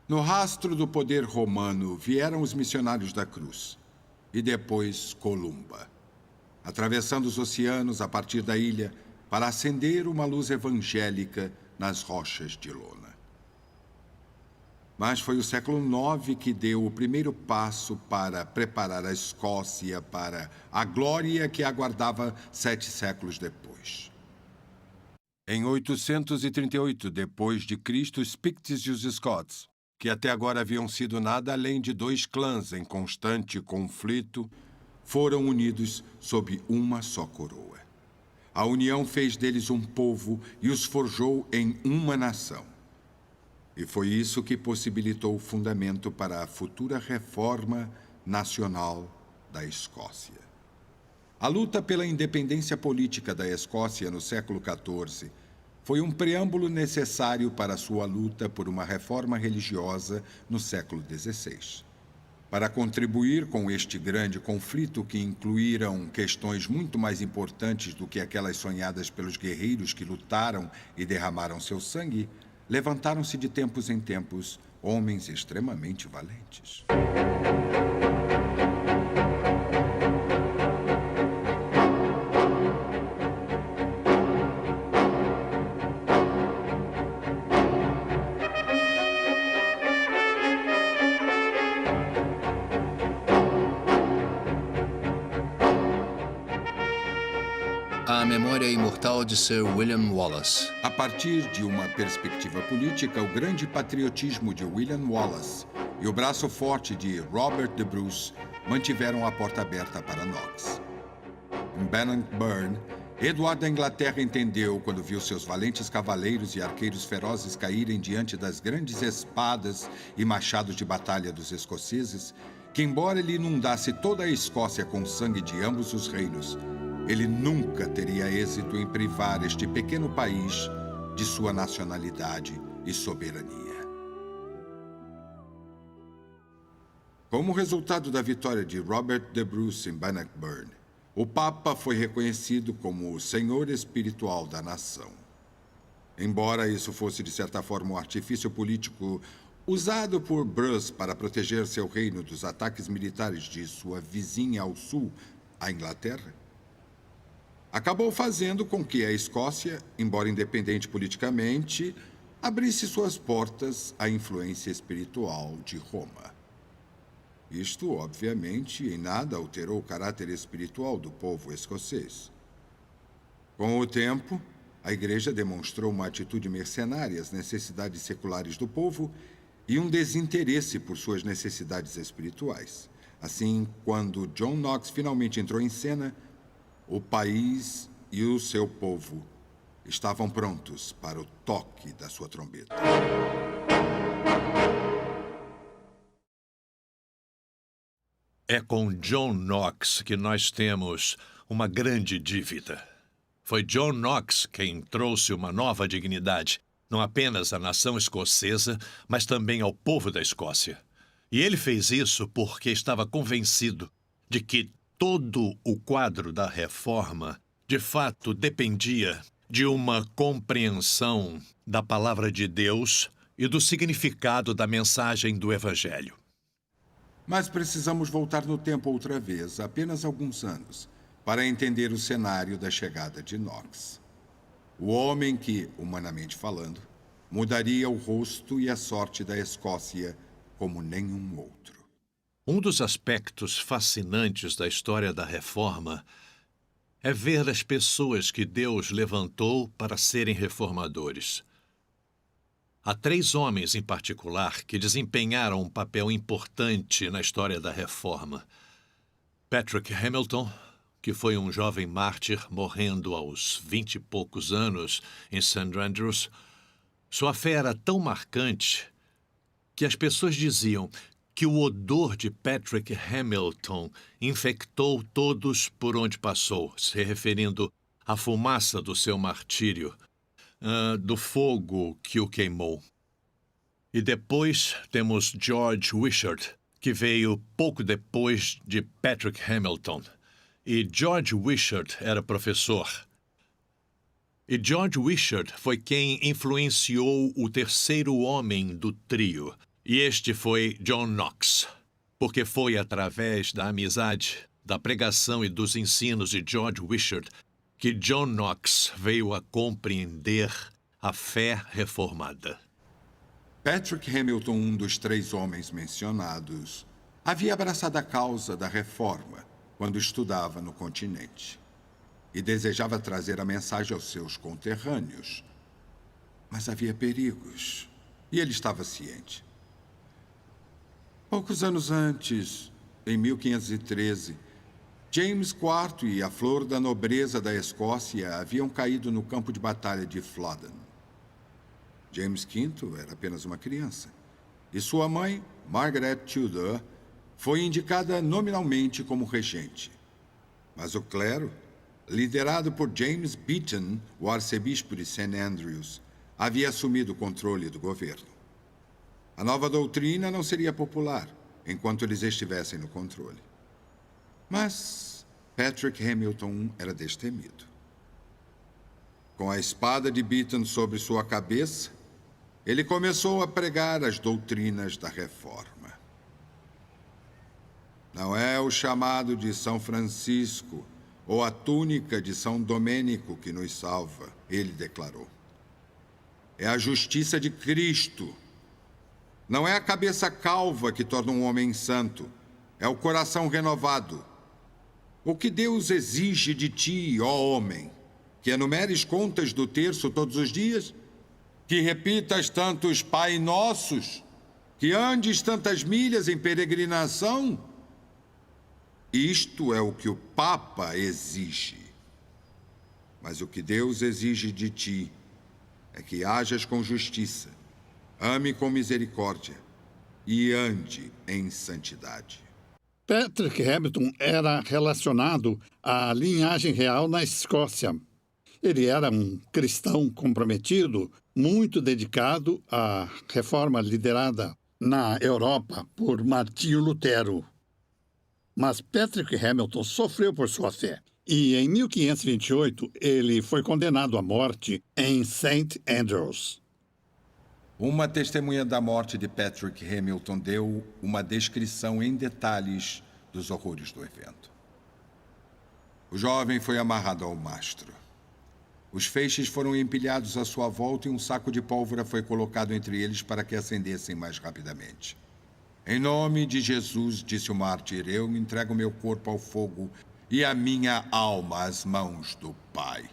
No rastro do poder romano vieram os missionários da cruz e depois Columba, atravessando os oceanos a partir da ilha para acender uma luz evangélica nas rochas de lona. Mas foi o século IX que deu o primeiro passo para preparar a Escócia para a glória que aguardava 7 séculos depois. Em 838 d.C., os Picts e os Scots, que até agora haviam sido nada além de 2 clãs em constante conflito, foram unidos sob uma só coroa. A união fez deles um povo e os forjou em uma nação. E foi isso que possibilitou o fundamento para a futura reforma nacional da Escócia. A luta pela independência política da Escócia no século XIV foi um preâmbulo necessário para a sua luta por uma reforma religiosa no século XVI. Para contribuir com este grande conflito, que incluíram questões muito mais importantes do que aquelas sonhadas pelos guerreiros que lutaram e derramaram seu sangue, levantaram-se de tempos em tempos homens extremamente valentes. A memória imortal de Sir William Wallace. A partir de uma perspectiva política, o grande patriotismo de William Wallace e o braço forte de Robert de Bruce mantiveram a porta aberta para Knox. Em Bannockburn, Eduardo da Inglaterra entendeu, quando viu seus valentes cavaleiros e arqueiros ferozes caírem diante das grandes espadas e machados de batalha dos escoceses, que, embora ele inundasse toda a Escócia com o sangue de ambos os reinos, ele nunca teria êxito em privar este pequeno país de sua nacionalidade e soberania. Como resultado da vitória de Robert de Bruce em Bannockburn, o Papa foi reconhecido como o senhor espiritual da nação. Embora isso fosse, de certa forma, um artifício político usado por Bruce para proteger seu reino dos ataques militares de sua vizinha ao sul, a Inglaterra, acabou fazendo com que a Escócia, embora independente politicamente, abrisse suas portas à influência espiritual de Roma. Isto, obviamente, em nada alterou o caráter espiritual do povo escocês. Com o tempo, a Igreja demonstrou uma atitude mercenária às necessidades seculares do povo e um desinteresse por suas necessidades espirituais. Assim, quando John Knox finalmente entrou em cena, o país e o seu povo estavam prontos para o toque da sua trombeta. É com John Knox que nós temos uma grande dívida. Foi John Knox quem trouxe uma nova dignidade, não apenas à nação escocesa, mas também ao povo da Escócia. E ele fez isso porque estava convencido de que todo o quadro da reforma, de fato, dependia de uma compreensão da palavra de Deus e do significado da mensagem do Evangelho. Mas precisamos voltar no tempo outra vez, apenas alguns anos, para entender o cenário da chegada de Knox. O homem que, humanamente falando, mudaria o rosto e a sorte da Escócia como nenhum outro. Um dos aspectos fascinantes da história da Reforma é ver as pessoas que Deus levantou para serem reformadores. Há 3 homens em particular que desempenharam um papel importante na história da Reforma. Patrick Hamilton, que foi um jovem mártir morrendo aos 20 e poucos anos em St. Andrews. Sua fé era tão marcante que as pessoas diziam que o odor de Patrick Hamilton infectou todos por onde passou, se referindo à fumaça do seu martírio, do fogo que o queimou. E depois temos George Wishart, que veio pouco depois de Patrick Hamilton. E George Wishart era professor. E George Wishart foi quem influenciou o terceiro homem do trio. E este foi John Knox, porque foi através da amizade, da pregação e dos ensinos de George Wishart que John Knox veio a compreender a fé reformada. Patrick Hamilton, um dos 3 homens mencionados, havia abraçado a causa da reforma quando estudava no continente e desejava trazer a mensagem aos seus conterrâneos. Mas havia perigos e ele estava ciente. Poucos anos antes, em 1513, James IV e a flor da nobreza da Escócia haviam caído no campo de batalha de Flodden. James V era apenas uma criança, e sua mãe, Margaret Tudor, foi indicada nominalmente como regente. Mas o clero, liderado por James Beaton, o arcebispo de St. Andrews, havia assumido o controle do governo. A nova doutrina não seria popular enquanto eles estivessem no controle. Mas Patrick Hamilton era destemido. Com a espada de Beaton sobre sua cabeça, ele começou a pregar as doutrinas da reforma. Não é o chamado de São Francisco ou a túnica de São Domênico que nos salva, ele declarou. É a justiça de Cristo. Não é a cabeça calva que torna um homem santo, é o coração renovado. O que Deus exige de ti, ó homem, Que enumeres contas do terço todos os dias? Que repitas tantos Pai Nossos? Que andes tantas milhas em peregrinação? Isto é o que o Papa exige. Mas o que Deus exige de ti é que hajas com justiça, ame com misericórdia e ande em santidade. Patrick Hamilton era relacionado à linhagem real na Escócia. Ele era um cristão comprometido, muito dedicado à reforma liderada na Europa por Martinho Lutero. Mas Patrick Hamilton sofreu por sua fé e, em 1528, ele foi condenado à morte em St. Andrews. Uma testemunha da morte de Patrick Hamilton deu uma descrição em detalhes dos horrores do evento. O jovem foi amarrado ao mastro. Os feixes foram empilhados à sua volta e um saco de pólvora foi colocado entre eles para que acendessem mais rapidamente. Em nome de Jesus, disse o mártir, eu entrego meu corpo ao fogo e a minha alma às mãos do Pai.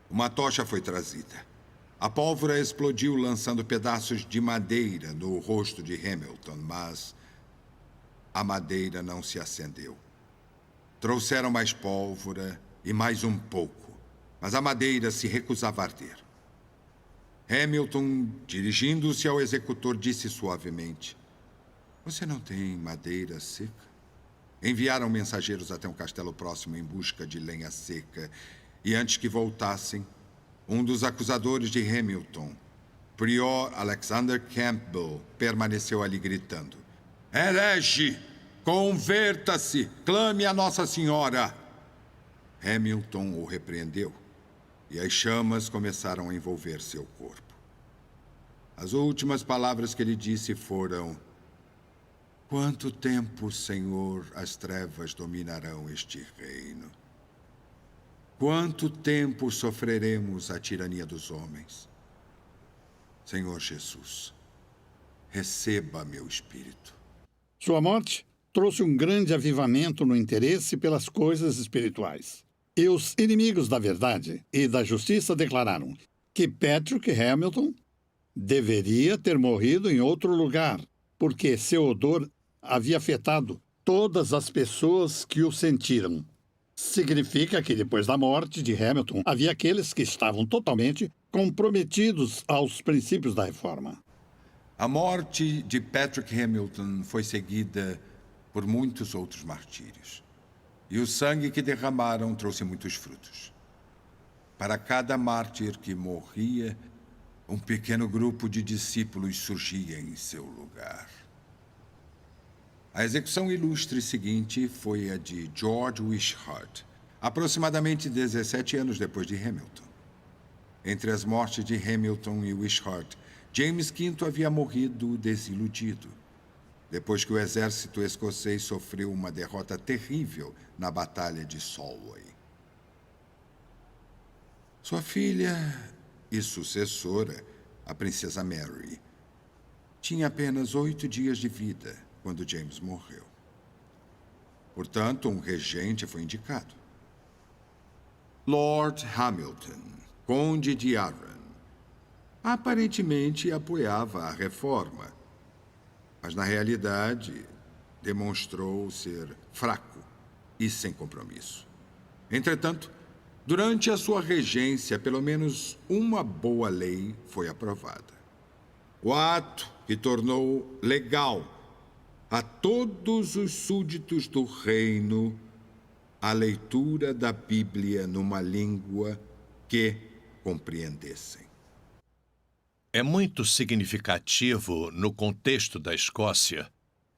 Uma tocha foi trazida. A pólvora explodiu, lançando pedaços de madeira no rosto de Hamilton, mas a madeira não se acendeu. Trouxeram mais pólvora e mais um pouco, mas a madeira se recusava a arder. Hamilton, dirigindo-se ao executor, disse suavemente: "Você não tem madeira seca?" Enviaram mensageiros até um castelo próximo em busca de lenha seca, e antes que voltassem, um dos acusadores de Hamilton, prior Alexander Campbell, permaneceu ali gritando: "Herege! Converta-se! Clame a Nossa Senhora!" Hamilton o repreendeu, e as chamas começaram a envolver seu corpo. As últimas palavras que ele disse foram: "Quanto tempo, Senhor, as trevas dominarão este reino? Quanto tempo sofreremos a tirania dos homens? Senhor Jesus, receba meu espírito." Sua morte trouxe um grande avivamento no interesse pelas coisas espirituais. E os inimigos da verdade e da justiça declararam que Patrick Hamilton deveria ter morrido em outro lugar, porque seu odor havia afetado todas as pessoas que o sentiram. Significa que depois da morte de Hamilton, havia aqueles que estavam totalmente comprometidos aos princípios da reforma. A morte de Patrick Hamilton foi seguida por muitos outros martírios. E o sangue que derramaram trouxe muitos frutos. Para cada mártir que morria, um pequeno grupo de discípulos surgia em seu lugar. A execução ilustre seguinte foi a de George Wishart, aproximadamente 17 anos depois de Hamilton. Entre as mortes de Hamilton e Wishart, James V havia morrido desiludido, depois que o exército escocês sofreu uma derrota terrível na Batalha de Solway. Sua filha e sucessora, a princesa Mary, tinha apenas 8 dias de vida quando James morreu. Portanto, um regente foi indicado. Lord Hamilton, conde de Arran, aparentemente apoiava a reforma, mas na realidade demonstrou ser fraco e sem compromisso. Entretanto, durante a sua regência, pelo menos uma boa lei foi aprovada. O ato que tornou legal a todos os súditos do reino a leitura da Bíblia numa língua que compreendessem. É muito significativo, no contexto da Escócia,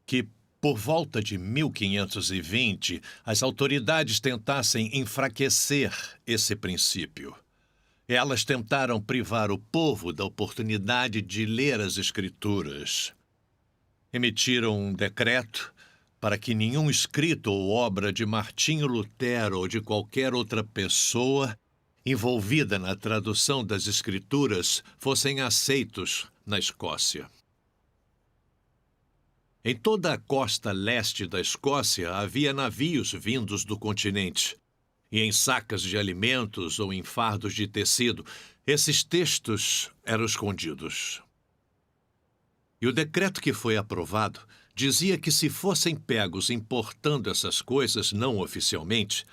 que, por volta de 1520, as autoridades tentassem enfraquecer esse princípio. Elas tentaram privar o povo da oportunidade de ler as Escrituras. Emitiram um decreto para que nenhum escrito ou obra de Martinho Lutero ou de qualquer outra pessoa envolvida na tradução das Escrituras fossem aceitos na Escócia. Em toda a costa leste da Escócia havia navios vindos do continente. e em sacas de alimentos ou em fardos de tecido. Esses textos eram escondidos. E o decreto que foi aprovado dizia que se fossem pegos importando essas coisas não oficialmente,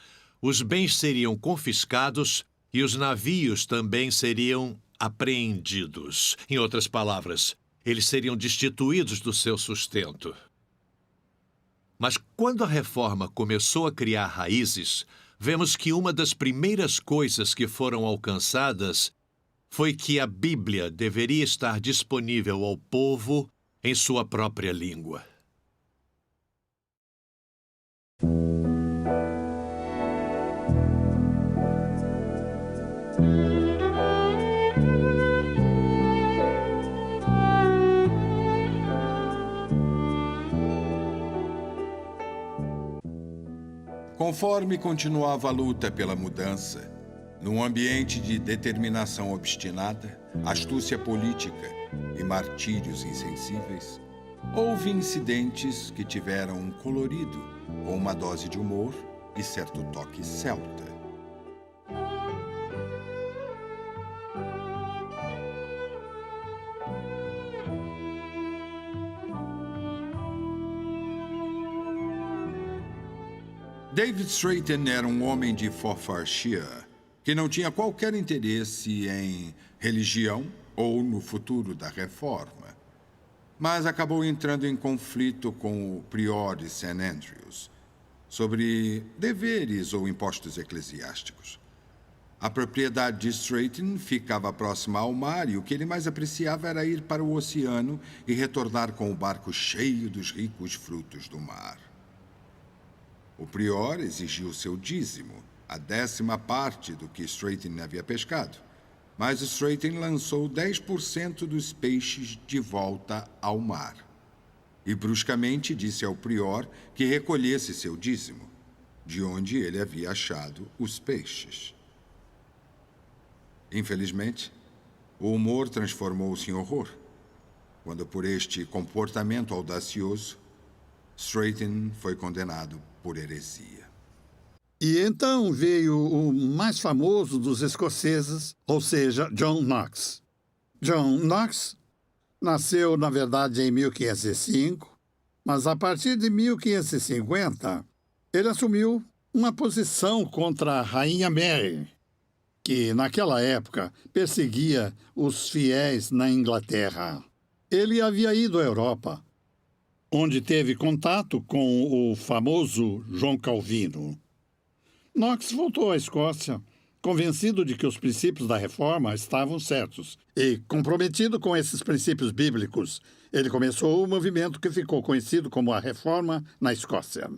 os bens seriam confiscados e os navios também seriam apreendidos. Em outras palavras, eles seriam destituídos do seu sustento. Mas quando a reforma começou a criar raízes, vemos que uma das primeiras coisas que foram alcançadas foi que a Bíblia deveria estar disponível ao povo em sua própria língua. Conforme continuava a luta pela mudança, num ambiente de determinação obstinada, astúcia política e martírios insensíveis, houve incidentes que tiveram um colorido com uma dose de humor e certo toque celta. David Straighten era um homem de Forfarshire que não tinha qualquer interesse em religião ou no futuro da reforma, mas acabou entrando em conflito com o prior de St. Andrews sobre deveres ou impostos eclesiásticos. A propriedade de Straighten ficava próxima ao mar e o que ele mais apreciava era ir para o oceano e retornar com o barco cheio dos ricos frutos do mar. O prior exigiu seu dízimo, a 10ª parte do que Straighten havia pescado, mas Straighten lançou 10% dos peixes de volta ao mar. E bruscamente disse ao prior que recolhesse seu dízimo, de onde ele havia achado os peixes. Infelizmente, o humor transformou-se em horror, quando por este comportamento audacioso, Straighten foi condenado por heresia. E então veio o mais famoso dos escoceses, ou seja, John Knox. John Knox nasceu, na verdade, em 1505, mas a partir de 1550, ele assumiu uma posição contra a Rainha Mary, que, naquela época, perseguia os fiéis na Inglaterra. Ele havia ido à Europa, onde teve contato com o famoso João Calvino. Knox voltou à Escócia, convencido de que os princípios da reforma estavam certos. E, comprometido com esses princípios bíblicos, ele começou o movimento que ficou conhecido como a Reforma na Escócia.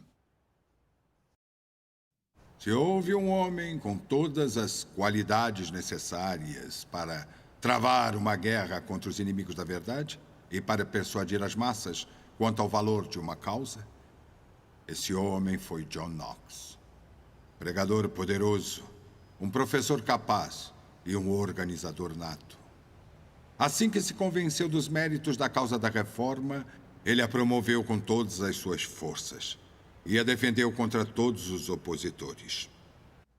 Se houve um homem com todas as qualidades necessárias para travar uma guerra contra os inimigos da verdade e para persuadir as massas quanto ao valor de uma causa, esse homem foi John Knox. Pregador poderoso, um professor capaz e um organizador nato. Assim que se convenceu dos méritos da causa da reforma, ele a promoveu com todas as suas forças e a defendeu contra todos os opositores.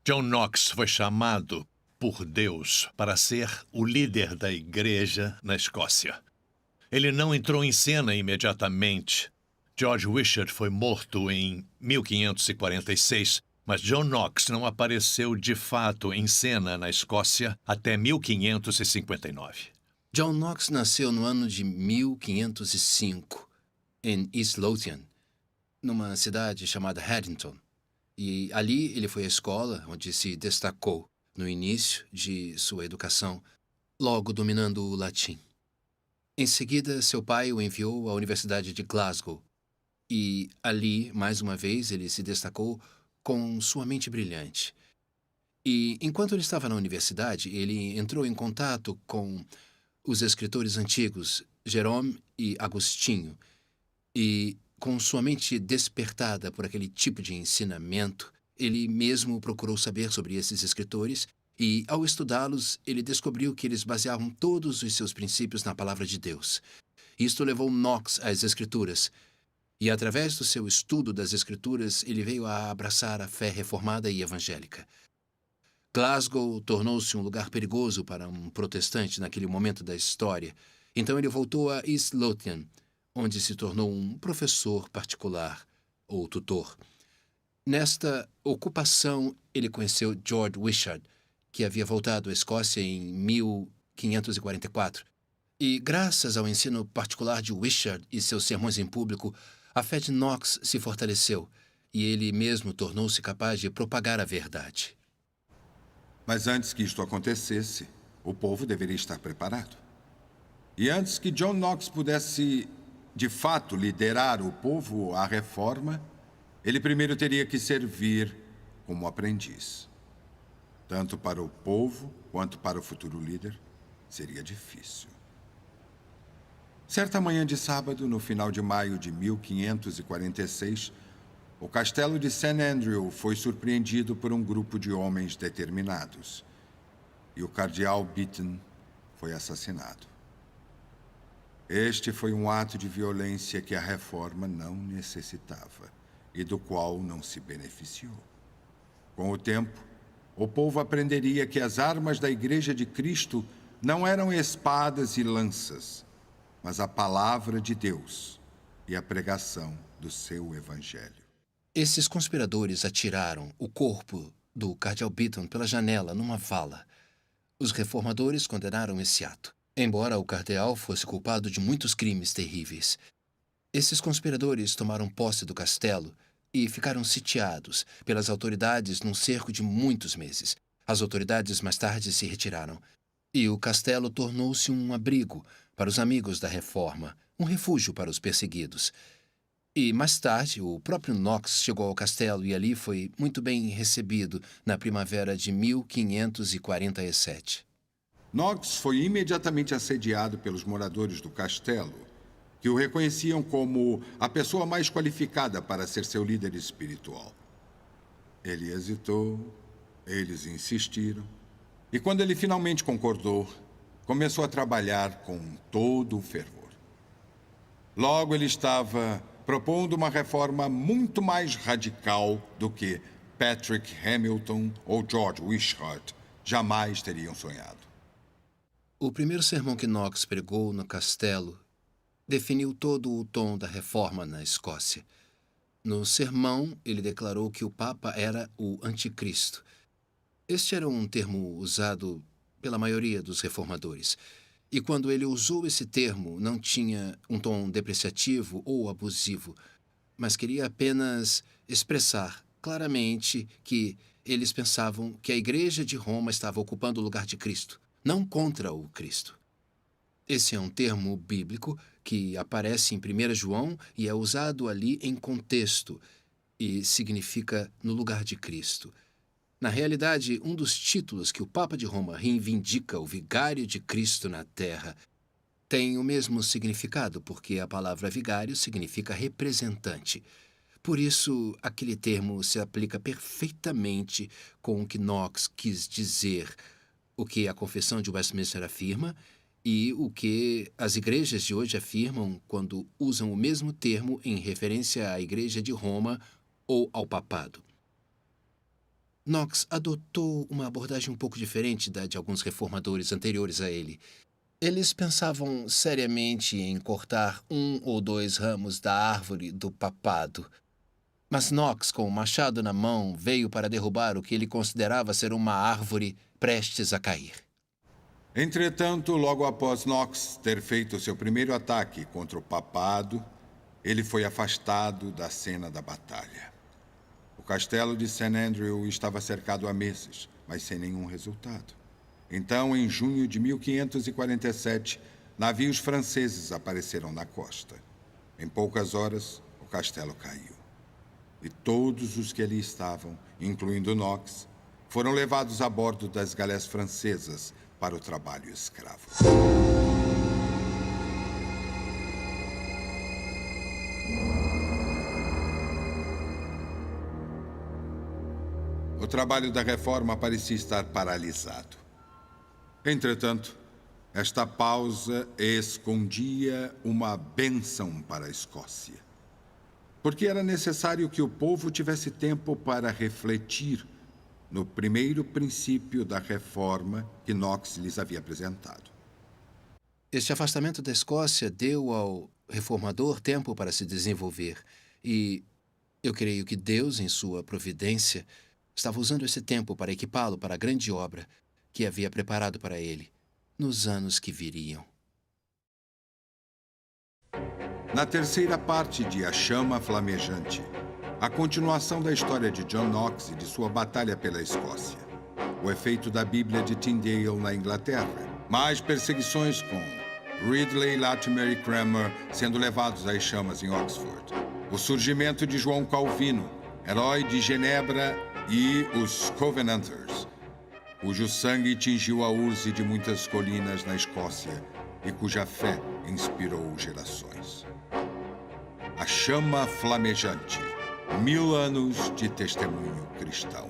John Knox foi chamado por Deus para ser o líder da igreja na Escócia. Ele não entrou em cena imediatamente. George Wishart foi morto em 1546, mas John Knox não apareceu de fato em cena na Escócia até 1559. John Knox nasceu no ano de 1505, em East Lothian, numa cidade chamada Haddington. E ali ele foi à escola, onde se destacou no início de sua educação, logo dominando o latim. Em seguida, seu pai o enviou à Universidade de Glasgow. E ali, mais uma vez, ele se destacou com sua mente brilhante. E, enquanto ele estava na universidade, ele entrou em contato com os escritores antigos, Jerome e Agostinho, e, com sua mente despertada por aquele tipo de ensinamento, ele mesmo procurou saber sobre esses escritores e, ao estudá-los, ele descobriu que eles baseavam todos os seus princípios na palavra de Deus. Isto levou Knox às Escrituras E, através do seu estudo das Escrituras, ele veio a abraçar a fé reformada e evangélica. Glasgow tornou-se um lugar perigoso para um protestante naquele momento da história. Então ele voltou a East Lothian, onde se tornou um professor particular, ou tutor. Nesta ocupação, ele conheceu George Wishart, que havia voltado à Escócia em 1544. E, graças ao ensino particular de Wishart e seus sermões em público, a fé de Knox se fortaleceu, e ele mesmo tornou-se capaz de propagar a verdade. Mas antes que isto acontecesse, o povo deveria estar preparado. E antes que John Knox pudesse, de fato, liderar o povo à reforma, ele primeiro teria que servir como aprendiz. Tanto para o povo quanto para o futuro líder, seria difícil. Certa manhã de sábado, no final de maio de 1546, o castelo de St. Andrew foi surpreendido por um grupo de homens determinados. E o cardeal Beaton foi assassinado. Este foi um ato de violência que a reforma não necessitava e do qual não se beneficiou. Com o tempo, o povo aprenderia que as armas da Igreja de Cristo não eram espadas e lanças, mas a palavra de Deus e a pregação do seu evangelho. Esses conspiradores atiraram o corpo do cardeal Beaton pela janela numa vala. Os reformadores condenaram esse ato, embora o cardeal fosse culpado de muitos crimes terríveis. Esses conspiradores tomaram posse do castelo e ficaram sitiados pelas autoridades num cerco de muitos meses. As autoridades mais tarde se retiraram, e o castelo tornou-se um abrigo para os amigos da reforma, um refúgio para os perseguidos. E, mais tarde, o próprio Knox chegou ao castelo e ali foi muito bem recebido na primavera de 1547. Knox foi imediatamente assediado pelos moradores do castelo, que o reconheciam como a pessoa mais qualificada para ser seu líder espiritual. Ele hesitou, eles insistiram, e quando ele finalmente concordou, começou a trabalhar com todo o fervor. Logo, ele estava propondo uma reforma muito mais radical do que Patrick Hamilton ou George Wishart jamais teriam sonhado. O primeiro sermão que Knox pregou no castelo definiu todo o tom da reforma na Escócia. No sermão, ele declarou que o Papa era o Anticristo. Este era um termo usado pela maioria dos reformadores. E quando ele usou esse termo, não tinha um tom depreciativo ou abusivo, mas queria apenas expressar claramente que eles pensavam que a Igreja de Roma estava ocupando o lugar de Cristo, não contra o Cristo. Esse é um termo bíblico que aparece em 1 João e é usado ali em contexto e significa no lugar de Cristo. Na realidade, um dos títulos que o Papa de Roma reivindica, o vigário de Cristo na Terra, tem o mesmo significado, porque a palavra vigário significa representante. Por isso, aquele termo se aplica perfeitamente com o que Knox quis dizer, o que a Confissão de Westminster afirma e o que as igrejas de hoje afirmam quando usam o mesmo termo em referência à Igreja de Roma ou ao papado. Knox adotou uma abordagem um pouco diferente da de alguns reformadores anteriores a ele. Eles pensavam seriamente em cortar 1 ou 2 ramos da árvore do papado. Mas Knox, com o machado na mão, veio para derrubar o que ele considerava ser uma árvore prestes a cair. Entretanto, logo após Knox ter feito seu primeiro ataque contra o papado, ele foi afastado da cena da batalha. O castelo de St. Andrew estava cercado há meses, mas sem nenhum resultado. Então, em junho de 1547, navios franceses apareceram na costa. Em poucas horas, o castelo caiu. E todos os que ali estavam, incluindo Knox, foram levados a bordo das galés francesas para o trabalho escravo. O trabalho da reforma parecia estar paralisado. Entretanto, esta pausa escondia uma bênção para a Escócia. Porque era necessário que o povo tivesse tempo para refletir no primeiro princípio da reforma que Knox lhes havia apresentado. Este afastamento da Escócia deu ao reformador tempo para se desenvolver. E eu creio que Deus, em sua providência, estava usando esse tempo para equipá-lo para a grande obra que havia preparado para ele nos anos que viriam. Na terceira parte de A Chama Flamejante, a continuação da história de John Knox e de sua batalha pela Escócia. O efeito da Bíblia de Tyndale na Inglaterra. Mais perseguições com Ridley, Latimer e Cranmer sendo levados às chamas em Oxford. O surgimento de João Calvino, herói de Genebra, e os Covenanters, cujo sangue tingiu a urze de muitas colinas na Escócia e cuja fé inspirou gerações. A Chama Flamejante, 1000 anos de testemunho cristão.